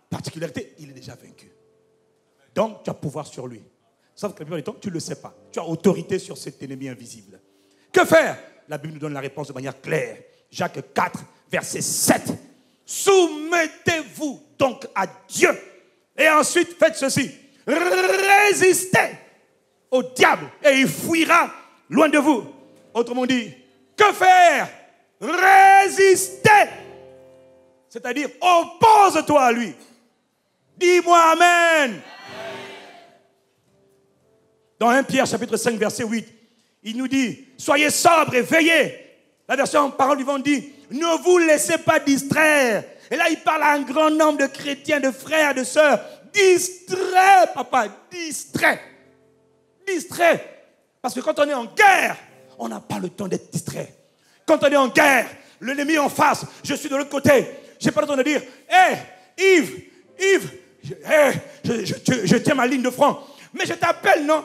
Particularité, il est déjà vaincu. Donc, tu as pouvoir sur lui. Sauf que la plupart du temps, tu ne le sais pas. Tu as autorité sur cet ennemi invisible. Que faire? La Bible nous donne la réponse de manière claire. Jacques 4, verset 7. Soumettez-vous donc à Dieu. Et ensuite, faites ceci. Résistez au diable et il fuira loin de vous. Autrement dit, que faire? Résister. C'est-à-dire, oppose-toi à lui. Dis-moi Amen. Dans 1 Pierre, chapitre 5, verset 8, il nous dit, soyez sobres et veillez. La version Parole du Vent dit, ne vous laissez pas distraire. Et là, il parle à un grand nombre de chrétiens, de frères, de sœurs. Distrait, papa, distrait. Distrait. Parce que quand on est en guerre, on n'a pas le temps d'être distrait. Quand on est en guerre, l'ennemi en face, je suis de l'autre côté. Je n'ai pas le temps de dire, hé, Yves, je tiens ma ligne de front. Mais je t'appelle, non?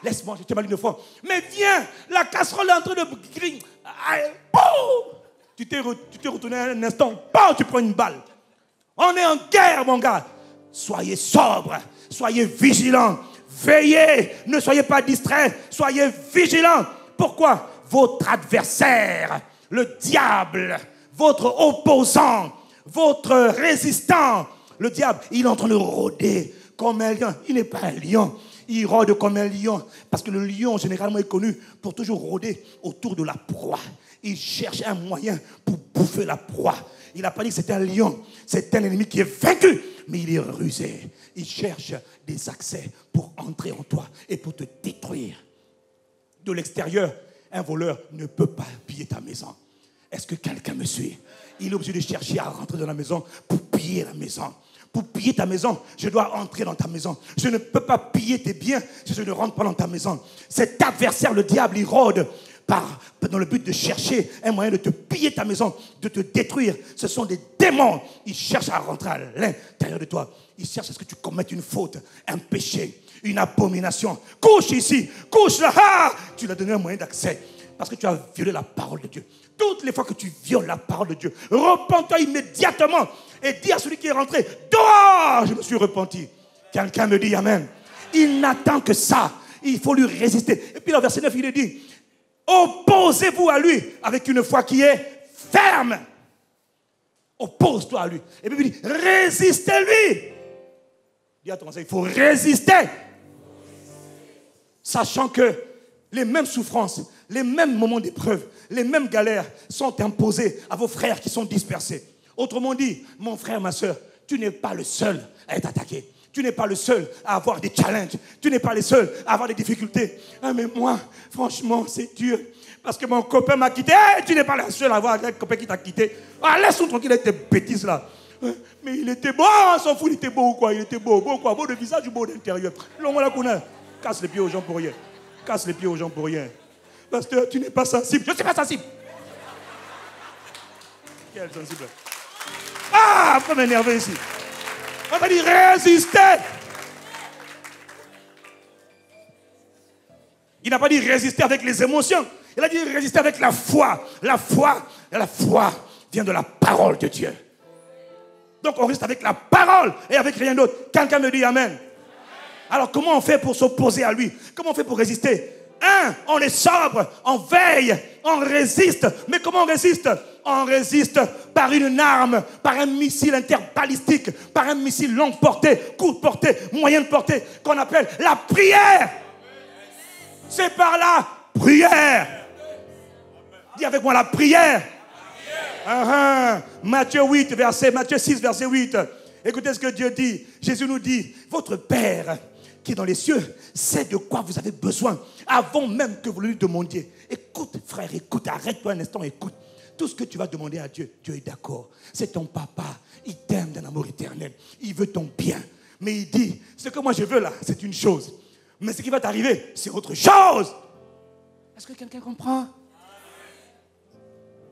Laisse-moi, je tiens ma ligne de front. Mais viens, la casserole est en train de griller. Tu t'es retourné un instant, tu prends une balle. On est en guerre, mon gars. Soyez sobres, soyez vigilants, veillez, ne soyez pas distraits, soyez vigilants. Pourquoi? Votre adversaire, le diable, votre opposant, votre résistant, le diable, il est en train de rôder comme un lion. Il n'est pas un lion, il rôde comme un lion. Parce que le lion, généralement, est connu pour toujours rôder autour de la proie. Il cherche un moyen pour bouffer la proie. Il n'a pas dit que c'était un lion, c'est un ennemi qui est vaincu. Mais il est rusé. Il cherche des accès pour entrer en toi et pour te détruire. De l'extérieur, un voleur ne peut pas piller ta maison. Est-ce que quelqu'un me suit? Il est obligé de chercher à rentrer dans la maison pour piller la maison. Pour piller ta maison, je dois entrer dans ta maison. Je ne peux pas piller tes biens si je ne rentre pas dans ta maison. Cet adversaire, le diable, il rôde dans le but de chercher un moyen de te piller ta maison, de te détruire. Ce sont des démons. Ils cherchent à rentrer à l'intérieur de toi. Ils cherchent à ce que tu commettes une faute, un péché, une abomination. Couche ici, couche là. Tu lui as donné un moyen d'accès parce que tu as violé la parole de Dieu. Toutes les fois que tu violes la parole de Dieu, repens-toi immédiatement et dis à celui qui est rentré, dehors, je me suis repenti. Quelqu'un me dit Amen. Il n'attend que ça. Il faut lui résister. Et puis le verset 9, il est dit, opposez-vous à lui avec une foi qui est ferme. Oppose-toi à lui. Et puis il dit, résistez-lui. Dis à ton conseil, il faut résister. Sachant que les mêmes souffrances, les mêmes moments d'épreuve, les mêmes galères sont imposées à vos frères qui sont dispersés. Autrement dit, mon frère, ma soeur, tu n'es pas le seul à être attaqué. Tu n'es pas le seul à avoir des challenges. Tu n'es pas le seul à avoir des difficultés. Mais moi, franchement, c'est dur. Parce que mon copain m'a quitté. Tu n'es pas le seul à avoir un copain qui t'a quitté. Laisse-nous tranquille avec tes bêtises là. Mais il était beau, on s'en fout, il était beau ou quoi? Il était beau, beau quoi? Beau de visage ou beau d'intérieur? Casse les pieds aux gens pour rien. Casse les pieds aux gens pour rien. Pasteur, tu n'es pas sensible. Je ne suis pas sensible. Quel sensible? Faut m'énerver ici. On va dire résister. Il n'a pas dit résister avec les émotions. Il a dit résister avec la foi. La foi vient de la parole de Dieu. Donc on reste avec la parole et avec rien d'autre. Quelqu'un me dit Amen. Alors comment on fait pour s'opposer à lui? Comment on fait pour résister? On est sobre, on veille, on résiste. Mais comment on résiste? On résiste par une arme, par un missile interbalistique, par un missile longue portée, courte portée, moyenne portée, qu'on appelle la prière. C'est par la prière. Dis avec moi la prière. Matthieu 6, verset 8. Écoutez ce que Dieu dit. Jésus nous dit, votre Père qui est dans les cieux sait de quoi vous avez besoin avant même que vous lui demandiez. Écoute, frère, écoute, arrête-toi un instant, écoute. Tout ce que tu vas demander à Dieu, Dieu est d'accord. C'est ton papa, il t'aime d'un amour éternel. Il veut ton bien. Mais il dit, ce que moi je veux là, c'est une chose. Mais ce qui va t'arriver, c'est autre chose. Est-ce que quelqu'un comprend?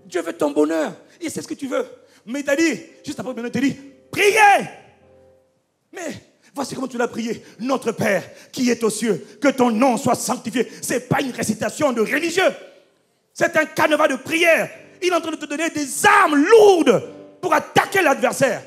Dieu veut ton bonheur. Il sait ce que tu veux. Mais il t'a dit, juste après le bonheur, il t'a dit, priez. Mais voici comment tu l'as prié. Notre Père qui est aux cieux, que ton nom soit sanctifié. Ce n'est pas une récitation de religieux. C'est un canevas de prière. Il est en train de te donner des armes lourdes pour attaquer l'adversaire.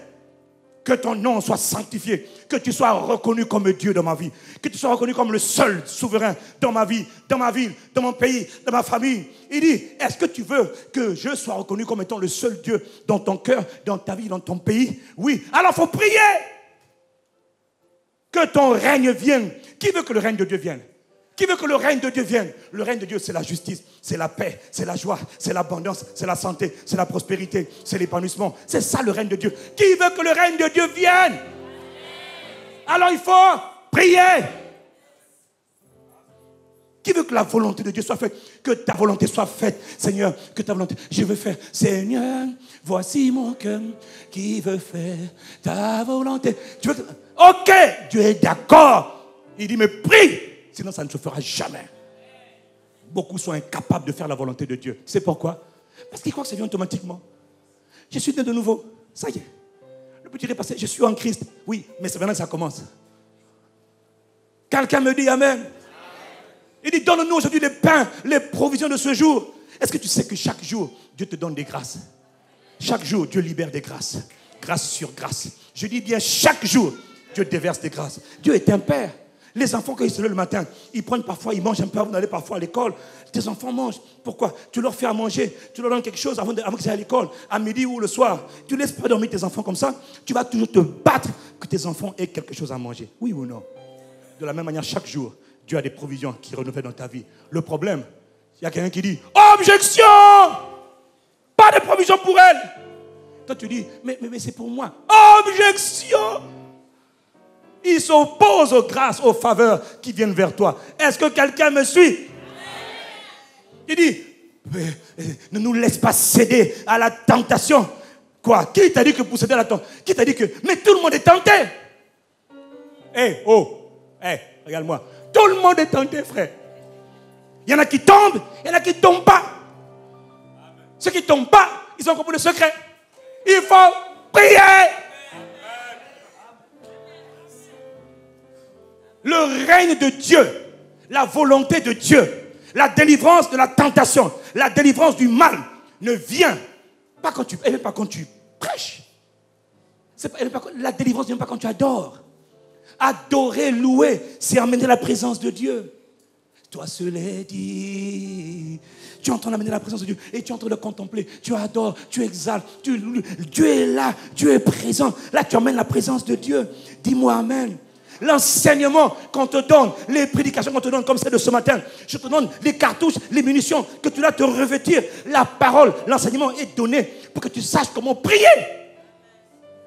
Que ton nom soit sanctifié, que tu sois reconnu comme Dieu dans ma vie, que tu sois reconnu comme le seul souverain dans ma vie, dans ma ville, dans mon pays, dans ma famille. Il dit, est-ce que tu veux que je sois reconnu comme étant le seul Dieu dans ton cœur, dans ta vie, dans ton pays? Oui, alors il faut prier. Que ton règne vienne. Qui veut que le règne de Dieu vienne? Qui veut que le règne de Dieu vienne? Le règne de Dieu, c'est la justice, c'est la paix, c'est la joie, c'est l'abondance, c'est la santé, c'est la prospérité, c'est l'épanouissement. C'est ça le règne de Dieu. Qui veut que le règne de Dieu vienne? Alors il faut prier. Qui veut que la volonté de Dieu soit faite? Que ta volonté soit faite, Seigneur, que ta volonté. Je veux faire, Seigneur, voici mon cœur qui veut faire ta volonté. Tu veux que... Ok, Dieu est d'accord. Il dit, mais prie. Sinon, ça ne se fera jamais. Beaucoup sont incapables de faire la volonté de Dieu. Tu sais pourquoi? Parce qu'ils croient que ça vient automatiquement. Je suis né de nouveau. Ça y est. Le petit est passé. Je suis en Christ. Oui, mais c'est maintenant que ça commence. Quelqu'un me dit Amen. Il dit, donne-nous aujourd'hui les pains, les provisions de ce jour. Est-ce que tu sais que chaque jour, Dieu te donne des grâces? Chaque jour, Dieu libère des grâces. Grâce sur grâce. Je dis bien, chaque jour, Dieu déverse des grâces. Dieu est un père. Les enfants, quand ils se lèvent le matin, ils prennent parfois, ils mangent un peu avant d'aller parfois à l'école. Tes enfants mangent. Pourquoi? Tu leur fais à manger, tu leur donnes quelque chose avant qu'ils aillent à l'école, à midi ou le soir. Tu ne laisses pas dormir tes enfants comme ça. Tu vas toujours te battre que tes enfants aient quelque chose à manger. Oui ou non? De la même manière, chaque jour, Dieu a des provisions qui renouvellent dans ta vie. Le problème, il y a quelqu'un qui dit, objection! Pas de provision pour elle. Toi, tu dis, mais c'est pour moi. Objection! Il s'oppose aux grâces, aux faveurs qui viennent vers toi. Est-ce que quelqu'un me suit? Il dit, ne nous laisse pas céder à la tentation. Quoi? Qui t'a dit que pour céder à la tentation? Qui t'a dit que... Mais tout le monde est tenté. Regarde-moi. Tout le monde est tenté, frère. Il y en a qui tombent, il y en a qui ne tombent pas. Ceux qui ne tombent pas, ils ont compris le secret. Il faut prier. Le règne de Dieu, la volonté de Dieu, la délivrance de la tentation, la délivrance du mal ne vient pas quand tu prêches. La délivrance ne vient pas quand tu adores. Adorer, louer, c'est amener la présence de Dieu. Toi seul est dit. Tu es en train d'amener la présence de Dieu et tu es en train de contempler. Tu adores, tu exaltes, Dieu est là, Dieu est présent. Là, tu amènes la présence de Dieu. Dis-moi Amen. L'enseignement qu'on te donne, les prédications qu'on te donne comme celle de ce matin, je te donne les cartouches, les munitions, que tu dois te revêtir. La parole, l'enseignement est donné pour que tu saches comment prier.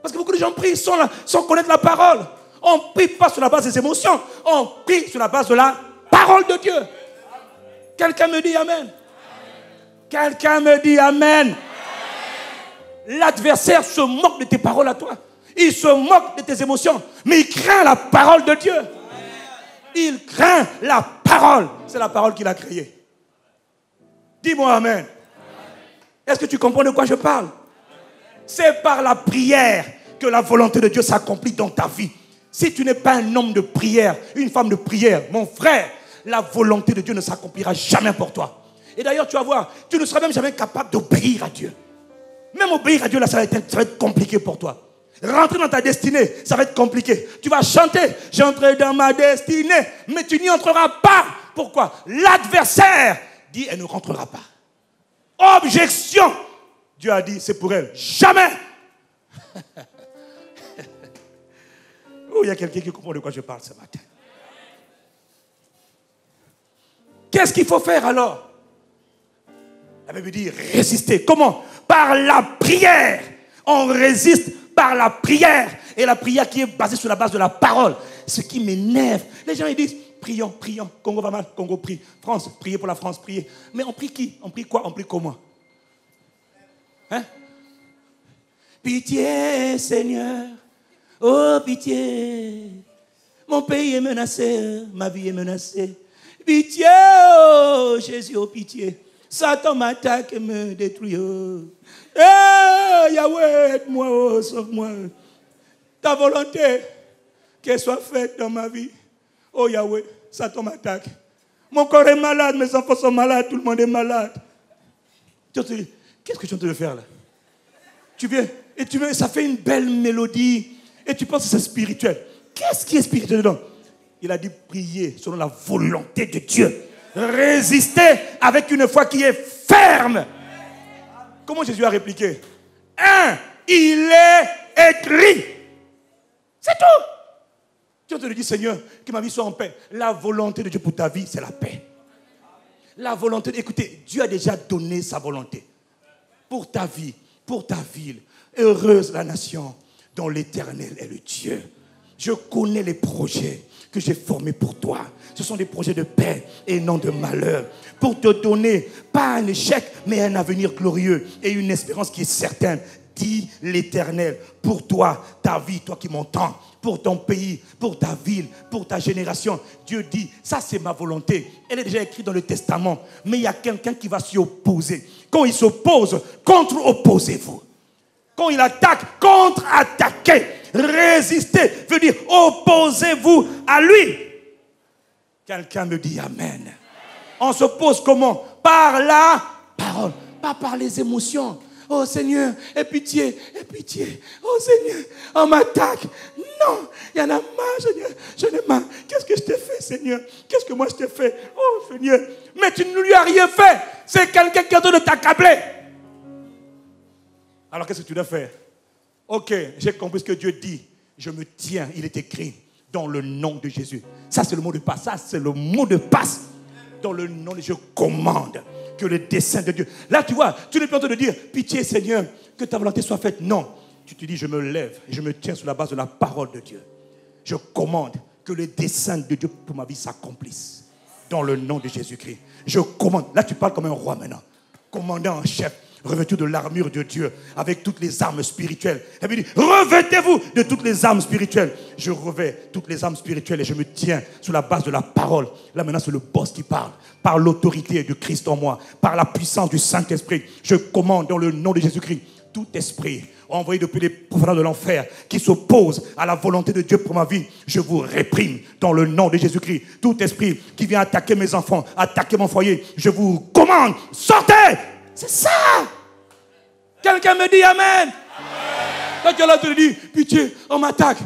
Parce que beaucoup de gens prient sans connaître la parole. On ne prie pas sur la base des émotions, on prie sur la base de la parole de Dieu. Quelqu'un me dit Amen. Quelqu'un me dit Amen. L'adversaire se moque de tes paroles à toi. Il se moque de tes émotions, mais il craint la parole de Dieu. Il craint la parole. C'est la parole qu'il a créée. Dis-moi Amen. Est-ce que tu comprends de quoi je parle? C'est par la prière que la volonté de Dieu s'accomplit dans ta vie. Si tu n'es pas un homme de prière, une femme de prière, mon frère, la volonté de Dieu ne s'accomplira jamais pour toi. Et d'ailleurs, tu vas voir, tu ne seras même jamais capable d'obéir à Dieu. Même obéir à Dieu, là, ça va être compliqué pour toi. Rentrer dans ta destinée, ça va être compliqué. Tu vas chanter, j'entrerai dans ma destinée, mais tu n'y entreras pas. Pourquoi? L'adversaire dit, elle ne rentrera pas. Objection. Dieu a dit, c'est pour elle. Jamais. Oh, il y a quelqu'un qui comprend de quoi je parle ce matin. Qu'est-ce qu'il faut faire alors? La Bible dit résister. Comment? Par la prière. On résiste par la prière. Et la prière qui est basée sur la base de la parole. Ce qui m'énerve. Les gens ils disent, prions, prions. Congo va mal, Congo prie. France, priez pour la France, priez. Mais on prie qui? On prie quoi? On prie comment? Hein? Pitié, Seigneur. Oh, pitié. Mon pays est menacé. Ma vie est menacée. Pitié, oh Jésus, oh pitié. Satan m'attaque et me détruit. Eh, Yahweh, aide-moi, oh, sauve-moi. Ta volonté, qu'elle soit faite dans ma vie. Oh Yahweh, Satan m'attaque. Mon corps est malade, mes enfants sont malades, tout le monde est malade. Qu'est-ce que tu es en train de faire là? Tu viens, et ça fait une belle mélodie, et tu penses que c'est spirituel. Qu'est-ce qui est spirituel dedans? Il a dit prier selon la volonté de Dieu. Résister avec une foi qui est ferme. Comment Jésus a répliqué? Il est écrit. C'est tout. Tu te dis, Seigneur, que ma vie soit en paix. La volonté de Dieu pour ta vie, c'est la paix. La volonté, écoutez, Dieu a déjà donné sa volonté. Pour ta vie, pour ta ville. Heureuse la nation dont l'Éternel est le Dieu. Je connais les projets que j'ai formés pour toi. Ce sont des projets de paix et non de malheur. Pour te donner, pas un échec, mais un avenir glorieux et une espérance qui est certaine. Dit l'Éternel, pour toi, ta vie, toi qui m'entends, pour ton pays, pour ta ville, pour ta génération. Dieu dit, ça c'est ma volonté. Elle est déjà écrite dans le Testament. Mais il y a quelqu'un qui va s'y opposer. Quand il s'oppose, contre-opposez-vous. Quand il attaque, contre-attaquez. Résister veut dire opposez-vous à lui. Quelqu'un me dit Amen. On s'oppose comment? Par la parole, pas par les émotions. Oh Seigneur, aie pitié, aie pitié. Oh Seigneur, on m'attaque. Non, il y en a marre, Seigneur. J'en ai marre. Qu'est-ce que je t'ai fait, Seigneur? Qu'est-ce que moi je t'ai fait? Oh Seigneur, mais tu ne lui as rien fait. C'est quelqu'un qui est en train de t'accabler. Alors qu'est-ce que tu dois faire? Ok, j'ai compris ce que Dieu dit. Je me tiens, il est écrit dans le nom de Jésus. Ça c'est le mot de passe. Ça c'est le mot de passe. Dans le nom de Dieu, je commande que le dessein de Dieu. Là tu vois, tu n'es pas en train de dire pitié Seigneur, que ta volonté soit faite. Non, tu te dis je me lève et je me tiens sur la base de la parole de Dieu. Je commande que le dessein de Dieu pour ma vie s'accomplisse. Dans le nom de Jésus-Christ. Je commande. Là tu parles comme un roi maintenant. Commandant en chef. Revêtez de l'armure de Dieu avec toutes les armes spirituelles. Et puis il dit, revêtez-vous de toutes les armes spirituelles. Je revêts toutes les armes spirituelles et je me tiens sur la base de la parole. Là maintenant c'est le boss qui parle. Par l'autorité de Christ en moi, par la puissance du Saint-Esprit, je commande dans le nom de Jésus-Christ tout esprit envoyé depuis les profondeurs de l'enfer qui s'oppose à la volonté de Dieu pour ma vie. Je vous réprime dans le nom de Jésus-Christ. Tout esprit qui vient attaquer mes enfants, attaquer mon foyer, je vous commande, sortez! C'est ça. Quelqu'un me dit Amen. Quand quelqu'un te dit, pitié, on m'attaque.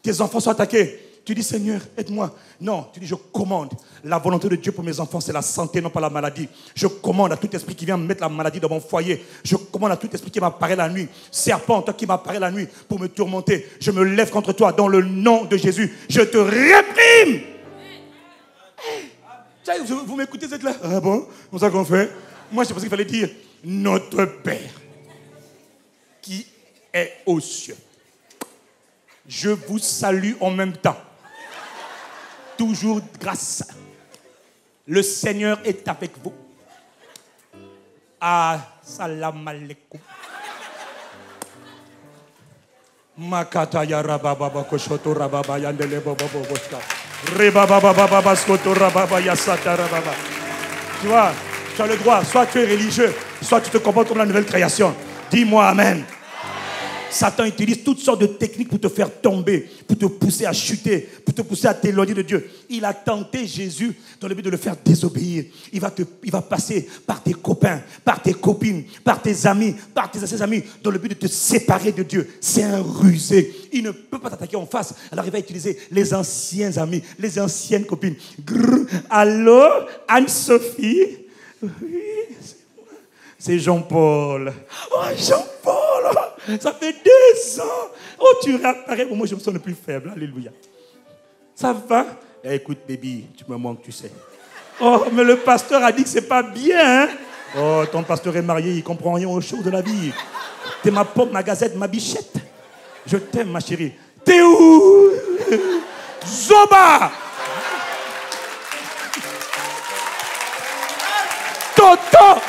Tes enfants sont attaqués. Tu dis, Seigneur, aide-moi. Non, tu dis, je commande. La volonté de Dieu pour mes enfants, c'est la santé, non pas la maladie. Je commande à tout esprit qui vient mettre la maladie dans mon foyer. Je commande à tout esprit qui m'apparaît la nuit. Serpent, toi qui m'apparaît la nuit pour me tourmenter. Je me lève contre toi dans le nom de Jésus. Je te réprime. Hey. Vous m'écoutez, vous êtes là? Ah bon? C'est ça qu'on fait? Moi, je pensais qu'il fallait dire notre Père qui est aux cieux. Je vous salue en même temps. Toujours grâce. Le Seigneur est avec vous. Assalamu alaikum. Makata ya rababa koshoto rababa yandele baba boska. Rebaba baba baskoto rababa yasata rababa. Tu vois? Tu as le droit, soit tu es religieux, soit tu te comportes comme la nouvelle création. Dis-moi Amen. Satan utilise toutes sortes de techniques pour te faire tomber, pour te pousser à chuter, pour te pousser à t'éloigner de Dieu. Il a tenté Jésus dans le but de le faire désobéir. Il va passer par tes copains, par tes copines, par tes amis, par tes amis, dans le but de te séparer de Dieu. C'est un rusé. Il ne peut pas t'attaquer en face. Alors il va utiliser les anciens amis, les anciennes copines. Allô, Anne-Sophie? Oui, c'est moi. C'est Jean-Paul. Oh, Jean-Paul, ça fait 2 ans. Oh, tu réapparais. Moi, je me sens le plus faible. Alléluia. Ça va? Eh, écoute, baby, tu me manques, tu sais. Oh, mais le pasteur a dit que c'est pas bien. Hein? Oh, ton pasteur est marié, il comprend rien aux choses de la vie. T'es ma pomme, ma gazette, ma bichette. Je t'aime, ma chérie. T'es où? Zoba! Toto!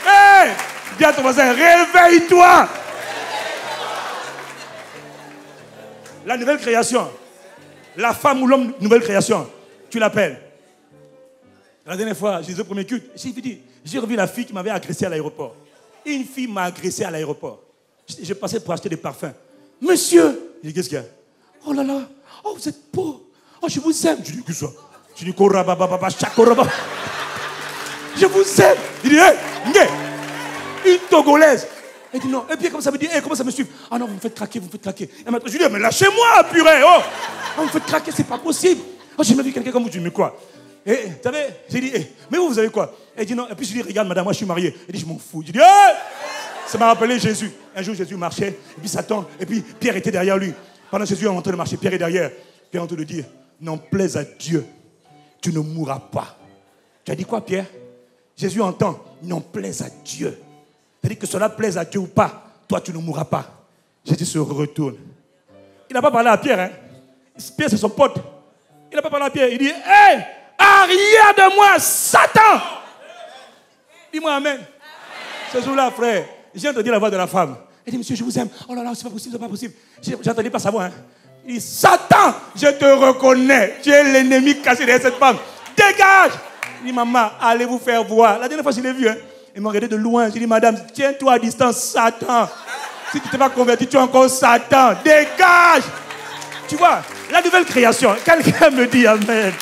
Hey! Dis à ton voisin, réveille-toi! La nouvelle création. La femme ou l'homme, nouvelle création. Tu l'appelles. La dernière fois, j'ai dit au premier culte, j'ai revu la fille qui m'avait agressé à l'aéroport. Une fille m'a agressé à l'aéroport. J'ai passé pour acheter des parfums. Monsieur! J'ai dit, qu'est-ce qu'il y a? Oh là là! Oh, vous êtes beau! Oh, je vous aime! Je dis, que ça? Je dis, korabababa, chakoraba. Je vous aime! Il dit, hé! Une Togolaise! Elle dit non. Et puis, comme ça me dit, hey, comment ça me suit? Ah non, vous me faites craquer, vous me faites craquer. Et maintenant, je lui dis, mais lâchez-moi, purée! Oh! Vous me faites craquer, c'est pas possible! Oh, j'ai jamais vu quelqu'un comme vous, tu dis, mais quoi? Et, tu savez, j'ai dit, mais vous avez quoi? Elle dit non. Et puis, je lui dis, regarde, madame, moi, je suis marié. Elle dit, je m'en fous. Je dis, hey! Ça m'a rappelé Jésus. Un jour, Jésus marchait, et puis Satan, et puis Pierre était derrière lui. Pendant que Jésus est en train de marcher, Pierre est derrière. Pierre est en train de dire, n'en plaise à Dieu, tu ne mourras pas. Tu as dit quoi, Pierre? Jésus entend, n'en plaise à Dieu. C'est-à-dire que cela plaise à Dieu ou pas, toi, tu ne mourras pas. Jésus se retourne. Il n'a pas parlé à Pierre, hein. Pierre, c'est son pote. Il n'a pas parlé à Pierre. Il dit, hé, arrière de moi, Satan! Dis-moi amen. Ce jour-là, frère, j'ai entendu la voix de la femme. Elle dit, monsieur, je vous aime. Oh là là, c'est pas possible, c'est pas possible. J'ai entendu pas sa voix. Hein. Il dit, Satan, je te reconnais. Tu es l'ennemi caché derrière cette femme. Dégage! Il dit, maman, allez vous faire voir. La dernière fois, je l'ai vu. Hein. Il m'a regardé de loin. J'ai dit, madame, tiens-toi à distance, Satan. Si tu ne t'es pas converti, tu es encore Satan. Dégage! Tu vois, la nouvelle création. Quelqu'un me dit amen.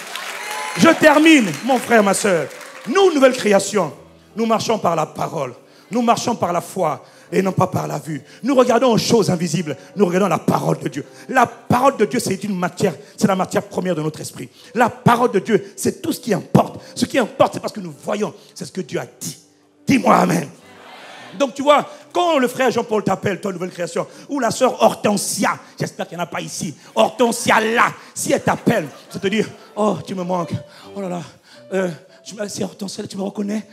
Je termine, mon frère, ma soeur. Nous, nouvelle création, nous marchons par la parole. Nous marchons par la foi et non pas par la vue. Nous regardons aux choses invisibles. Nous regardons la parole de Dieu. La parole de Dieu, c'est une matière, c'est la matière première de notre esprit. La parole de Dieu, c'est tout ce qui importe. Ce qui importe, c'est parce que nous voyons, c'est ce que Dieu a dit. Dis-moi amen. Donc tu vois, quand le frère Jean-Paul t'appelle, toi, nouvelle création, ou la sœur Hortensia, j'espère qu'il n'y en a pas ici, Hortensia là, si elle t'appelle, je te dis, oh, tu me manques, oh là là, c'est Hortensia, tu me reconnais?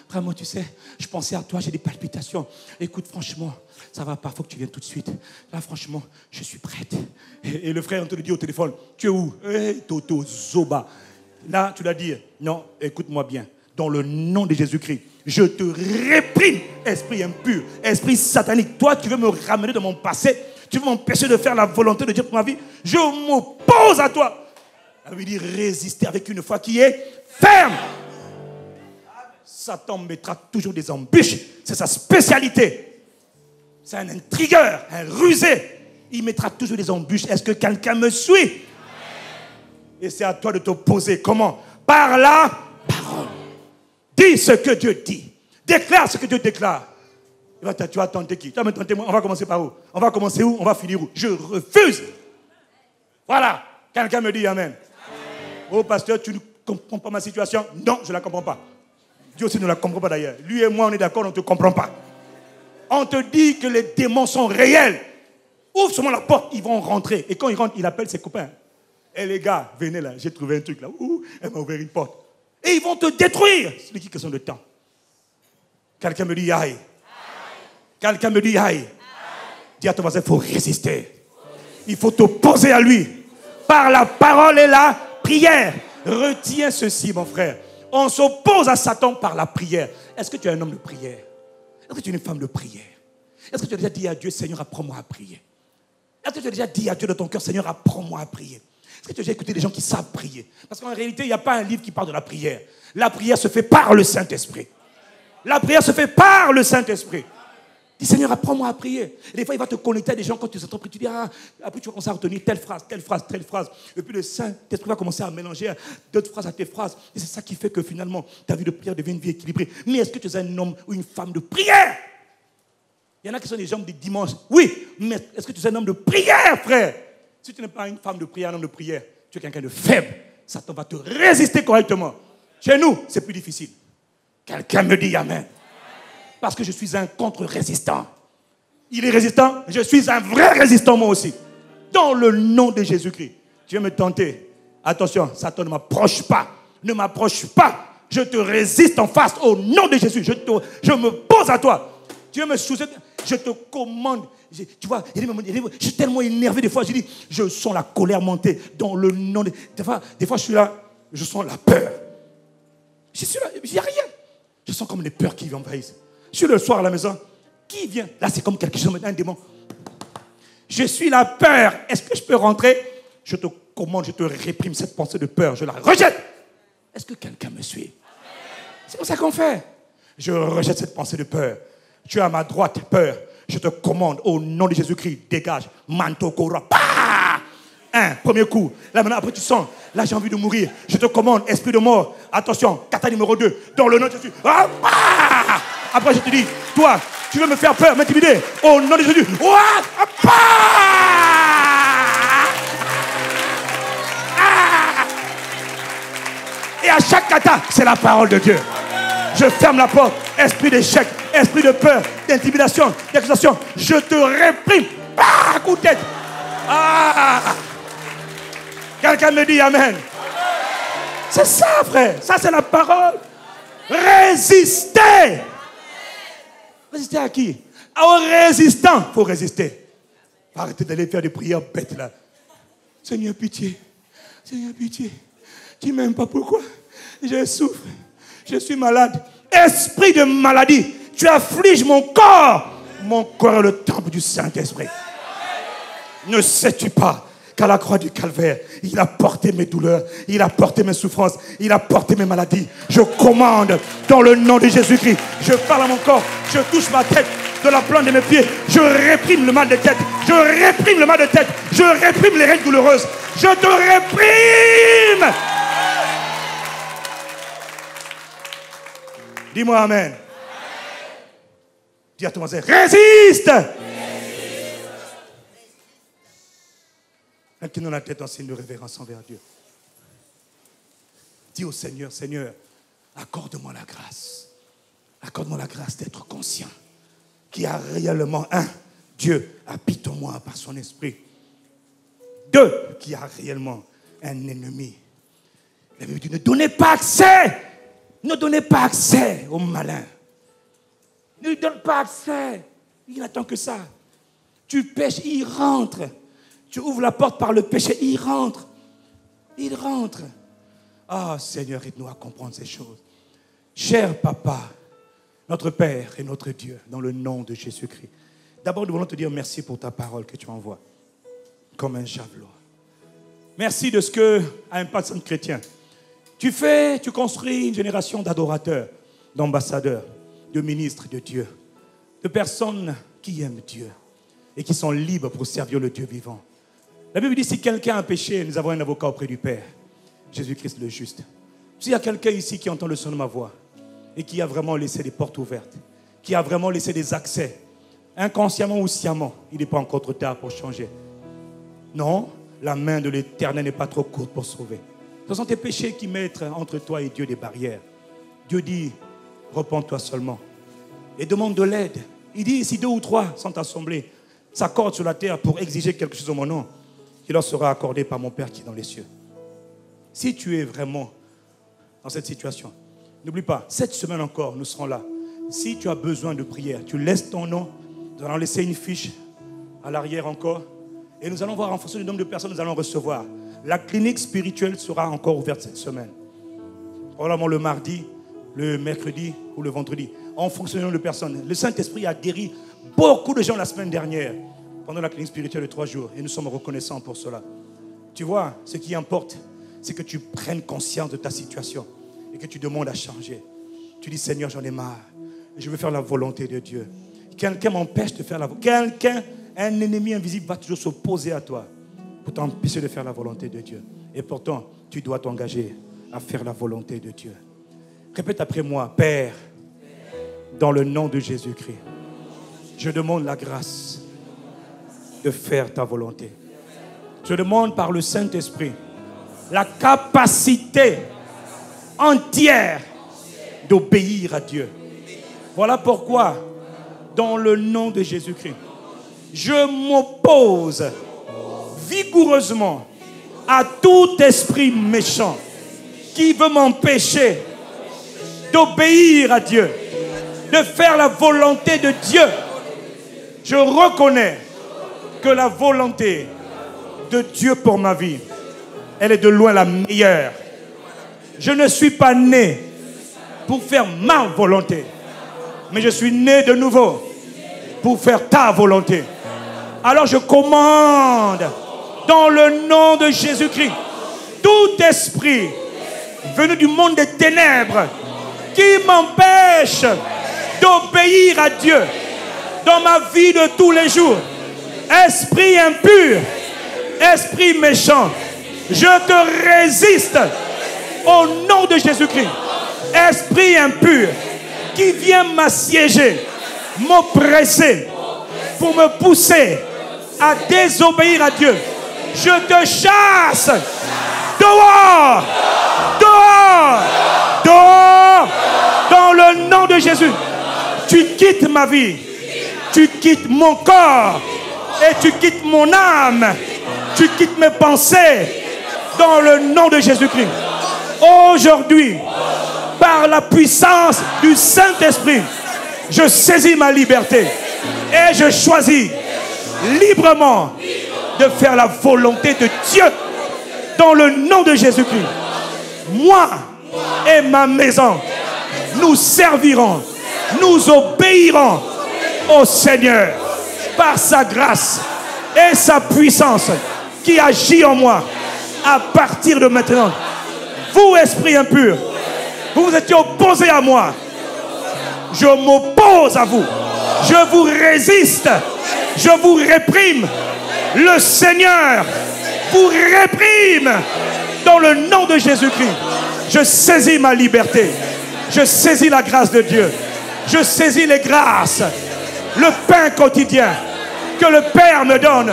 Vraiment, tu sais, je pensais à toi, j'ai des palpitations. Écoute, franchement, ça va pas, il faut que tu viennes tout de suite. Là, franchement, je suis prête. Et le frère, on te le dit au téléphone, tu es où? Toto, Zoba. Là, tu l'as dit, non, écoute-moi bien. Dans le nom de Jésus-Christ, je te réprime, esprit impur, esprit satanique. Toi, tu veux me ramener dans mon passé, tu veux m'empêcher de faire la volonté de Dieu pour ma vie. Je m'oppose à toi. Ça veut dire résister avec une foi qui est ferme. Satan mettra toujours des embûches. C'est sa spécialité. C'est un intrigueur, un rusé. Il mettra toujours des embûches. Est-ce que quelqu'un me suit? Et c'est à toi de t'opposer. Comment? Par la parole. Dis ce que Dieu dit. Déclare ce que Dieu déclare. Tu vas tenter qui? Tu vas me tenter moi. On va commencer par où? On va commencer où? On va finir où? Je refuse. Voilà. Quelqu'un me dit amen. Oh pasteur, tu ne comprends pas ma situation? Non, je ne la comprends pas. Dieu aussi ne la comprend pas d'ailleurs. Lui et moi, on est d'accord, on ne te comprend pas. On te dit que les démons sont réels. Ouvre seulement la porte, ils vont rentrer. Et quand ils rentrent, il appelle ses copains. Eh les gars, venez là, j'ai trouvé un truc là. Ouh, elle m'a ouvert une porte. Et ils vont te détruire. C'est une question de temps. Quelqu'un me dit aïe. Quelqu'un me dit aïe. Dis à ton voisin, il faut résister. Il faut t'opposer à lui. Par la parole et la prière. Retiens ceci, mon frère. On s'oppose à Satan par la prière. Est-ce que tu es un homme de prière? Est-ce que tu es une femme de prière? Est-ce que tu as déjà dit à Dieu, Seigneur, apprends-moi à prier? Est-ce que tu as déjà dit à Dieu de ton cœur, Seigneur, apprends-moi à prier? Est-ce que tu as déjà écouté des gens qui savent prier? Parce qu'en réalité, il n'y a pas un livre qui parle de la prière. La prière se fait par le Saint-Esprit. La prière se fait par le Saint-Esprit. Dis, Seigneur, apprends-moi à prier. Et des fois, il va te connecter à des gens quand tu entends prier. Tu dis, après tu vas commencer à retenir telle phrase, telle phrase, telle phrase. Et puis le Saint-Esprit va commencer à mélanger d'autres phrases à tes phrases. Et c'est ça qui fait que finalement, ta vie de prière devient une vie équilibrée. Mais est-ce que tu es un homme ou une femme de prière? Il y en a qui sont des gens du dimanche. Oui, mais est-ce que tu es un homme de prière, frère? Si tu n'es pas une femme de prière, un homme de prière, tu es quelqu'un de faible. Satan va te résister correctement. Chez nous, c'est plus difficile. Quelqu'un me dit amen. Parce que je suis un contre-résistant. Il est résistant, je suis un vrai résistant moi aussi. Dans le nom de Jésus-Christ. Tu veux me tenter? Attention, Satan ne m'approche pas. Ne m'approche pas. Je te résiste en face au nom de Jésus. Je me pose à toi. Tu veux me soumettre? Je te commande. Tu vois, je suis tellement énervé des fois. Je dis, je sens la colère monter dans le nom de... Des fois, je suis là, je sens la peur. Je suis là, il n'y a rien. Je sens comme les peurs qui m'envahissent. Je suis le soir à la maison. Qui vient? Là, c'est comme quelque chose, un démon. Je suis la peur. Est-ce que je peux rentrer? Je te commande, je te réprime cette pensée de peur. Je la rejette. Est-ce que quelqu'un me suit? C'est comme ça qu'on fait. Je rejette cette pensée de peur. Tu es à ma droite, peur. Je te commande au nom de Jésus-Christ, dégage. Manto Kora. Un, premier coup. Là maintenant, après tu sens, là j'ai envie de mourir. Je te commande, esprit de mort. Attention, kata numéro 2. Dans le nom de Jésus. Après je te dis, toi, tu veux me faire peur, m'intimider. Au nom de Jésus. Et à chaque kata, c'est la parole de Dieu. Je ferme la porte. Esprit d'échec, esprit de peur, d'intimidation, d'accusation. Je te réprime. Coup de tête. Quelqu'un me dit amen. C'est ça, frère. Ça, c'est la parole. Résister. Résister à qui? Aux résistants. Il faut résister. Arrêtez d'aller faire des prières bêtes là. Seigneur, pitié. Seigneur, pitié. Tu ne m'aimes pas, pourquoi? Je souffre. Je suis malade. Esprit de maladie, tu affliges mon corps. Mon corps est le temple du Saint-Esprit. Ne sais-tu pas qu'à la croix du Calvaire, il a porté mes douleurs, il a porté mes souffrances, il a porté mes maladies. Je commande dans le nom de Jésus-Christ. Je parle à mon corps, je touche ma tête de la plante de mes pieds. Je réprime le mal de tête. Je réprime le mal de tête. Je réprime les règles douloureuses. Je te réprime. Dis-moi amen. Dis à ton voisin, résiste. Inclinons la tête en signe de révérence envers Dieu. Dis au Seigneur, Seigneur, accorde-moi la grâce. Accorde-moi la grâce d'être conscient qu'il y a réellement Dieu habite en moi par son esprit. 2, qu'il y a réellement un ennemi. La Bible dit, ne donnez pas accès. Ne donnez pas accès au malin. Ne lui donne pas accès. Il n'attend que ça. Tu pêches, il rentre. Tu ouvres la porte par le péché, il rentre. Il rentre. Ah, Seigneur, aide-nous à comprendre ces choses. Cher Papa, notre Père et notre Dieu, dans le nom de Jésus-Christ. D'abord, nous voulons te dire merci pour ta parole que tu envoies comme un javelot. Merci de ce que, à Impact Centre Chrétien, tu construis une génération d'adorateurs, d'ambassadeurs, de ministres de Dieu, de personnes qui aiment Dieu et qui sont libres pour servir le Dieu vivant. La Bible dit, si quelqu'un a péché, nous avons un avocat auprès du Père, Jésus-Christ le juste. S'il y a quelqu'un ici qui entend le son de ma voix et qui a vraiment laissé des portes ouvertes, qui a vraiment laissé des accès, inconsciemment ou sciemment, il n'est pas encore trop tard pour changer. Non, la main de l'Éternel n'est pas trop courte pour sauver. Ce sont tes péchés qui mettent entre toi et Dieu des barrières. Dieu dit, repens-toi seulement et demande de l'aide. Il dit, si 2 ou 3 sont assemblés, s'accordent sur la terre pour exiger quelque chose en mon nom, qui leur sera accordé par mon Père qui est dans les cieux. Si tu es vraiment dans cette situation, n'oublie pas, cette semaine encore, nous serons là. Si tu as besoin de prière, tu laisses ton nom, nous allons laisser une fiche à l'arrière encore, et nous allons voir en fonction du nombre de personnes que nous allons recevoir. La clinique spirituelle sera encore ouverte cette semaine. Probablement le mardi, le mercredi ou le vendredi, en fonction du nombre de personnes. Le Saint-Esprit a guéri beaucoup de gens la semaine dernière, pendant la clinique spirituelle de 3 jours, et nous sommes reconnaissants pour cela. Tu vois, ce qui importe, c'est que tu prennes conscience de ta situation et que tu demandes à changer. Tu dis, Seigneur, j'en ai marre. Je veux faire la volonté de Dieu. Quelqu'un m'empêche de faire la volonté. Un ennemi invisible va toujours s'opposer à toi pour t'empêcher de faire la volonté de Dieu. Et pourtant, tu dois t'engager à faire la volonté de Dieu. Répète après moi, Père, dans le nom de Jésus-Christ, je demande la grâce de faire ta volonté. Je demande par le Saint-Esprit la capacité entière d'obéir à Dieu. Voilà pourquoi, dans le nom de Jésus-Christ, je m'oppose vigoureusement à tout esprit méchant qui veut m'empêcher d'obéir à Dieu, de faire la volonté de Dieu. Je reconnais que la volonté de Dieu pour ma vie, elle est de loin la meilleure. Je ne suis pas né pour faire ma volonté, mais je suis né de nouveau pour faire ta volonté. Alors je commande dans le nom de Jésus-Christ tout esprit venu du monde des ténèbres qui m'empêche d'obéir à Dieu dans ma vie de tous les jours. Esprit impur, esprit méchant, je te résiste au nom de Jésus-Christ. Esprit impur qui vient m'assiéger, m'oppresser pour me pousser à désobéir à Dieu. Je te chasse dehors, dehors, dehors, dans le nom de Jésus. Tu quittes ma vie, tu quittes mon corps et tu quittes mon âme, tu quittes mes pensées dans le nom de Jésus-Christ. Aujourd'hui, par la puissance du Saint-Esprit, je saisis ma liberté et je choisis librement de faire la volonté de Dieu dans le nom de Jésus-Christ. Moi et ma maison, nous servirons, nous obéirons au Seigneur par sa grâce et sa puissance qui agit en moi à partir de maintenant. Vous, esprit impur, vous vous étiez opposé à moi. Je m'oppose à vous. Je vous résiste. Je vous réprime. Le Seigneur vous réprime dans le nom de Jésus-Christ. Je saisis ma liberté. Je saisis la grâce de Dieu. Je saisis les grâces. Le pain quotidien que le Père me donne.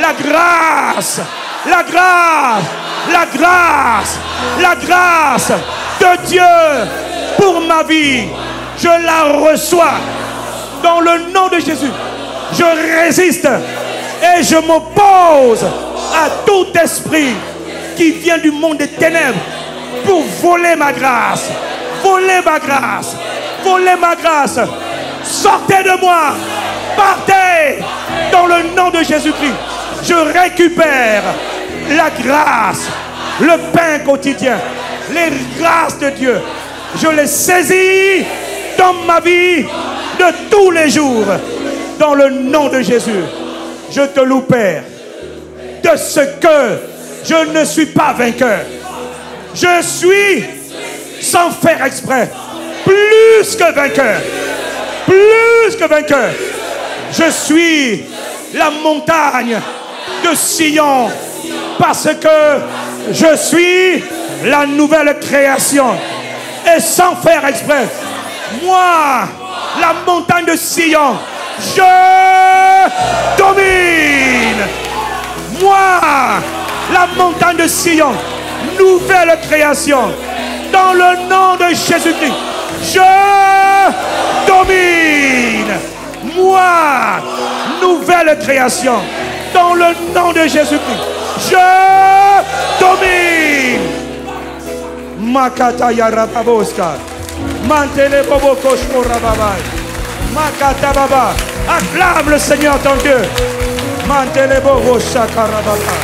La grâce. La grâce. La grâce. La grâce de Dieu pour ma vie. Je la reçois dans le nom de Jésus. Je résiste et je m'oppose à tout esprit qui vient du monde des ténèbres pour voler ma grâce. Voler ma grâce. Voler ma grâce. Sortez de moi. Partez dans le nom de Jésus-Christ. Je récupère la grâce, le pain quotidien, les grâces de Dieu. Je les saisis dans ma vie de tous les jours. Dans le nom de Jésus, je te loue, Père, de ce que je ne suis pas vainqueur. Je suis, sans faire exprès, plus que vainqueur. Plus que vainqueur. Je suis la montagne de Sion parce que je suis la nouvelle création. Et sans faire exprès, moi, la montagne de Sion, je domine. Moi, la montagne de Sion, nouvelle création. Dans le nom de Jésus-Christ, je domine. Moi, nouvelle création. Dans le nom de Jésus-Christ, je domine. Makata yarababoska. Mantele bobo koshmo rababai. Makata baba. Acclame le Seigneur ton Dieu. Mantele bobo shakarababa.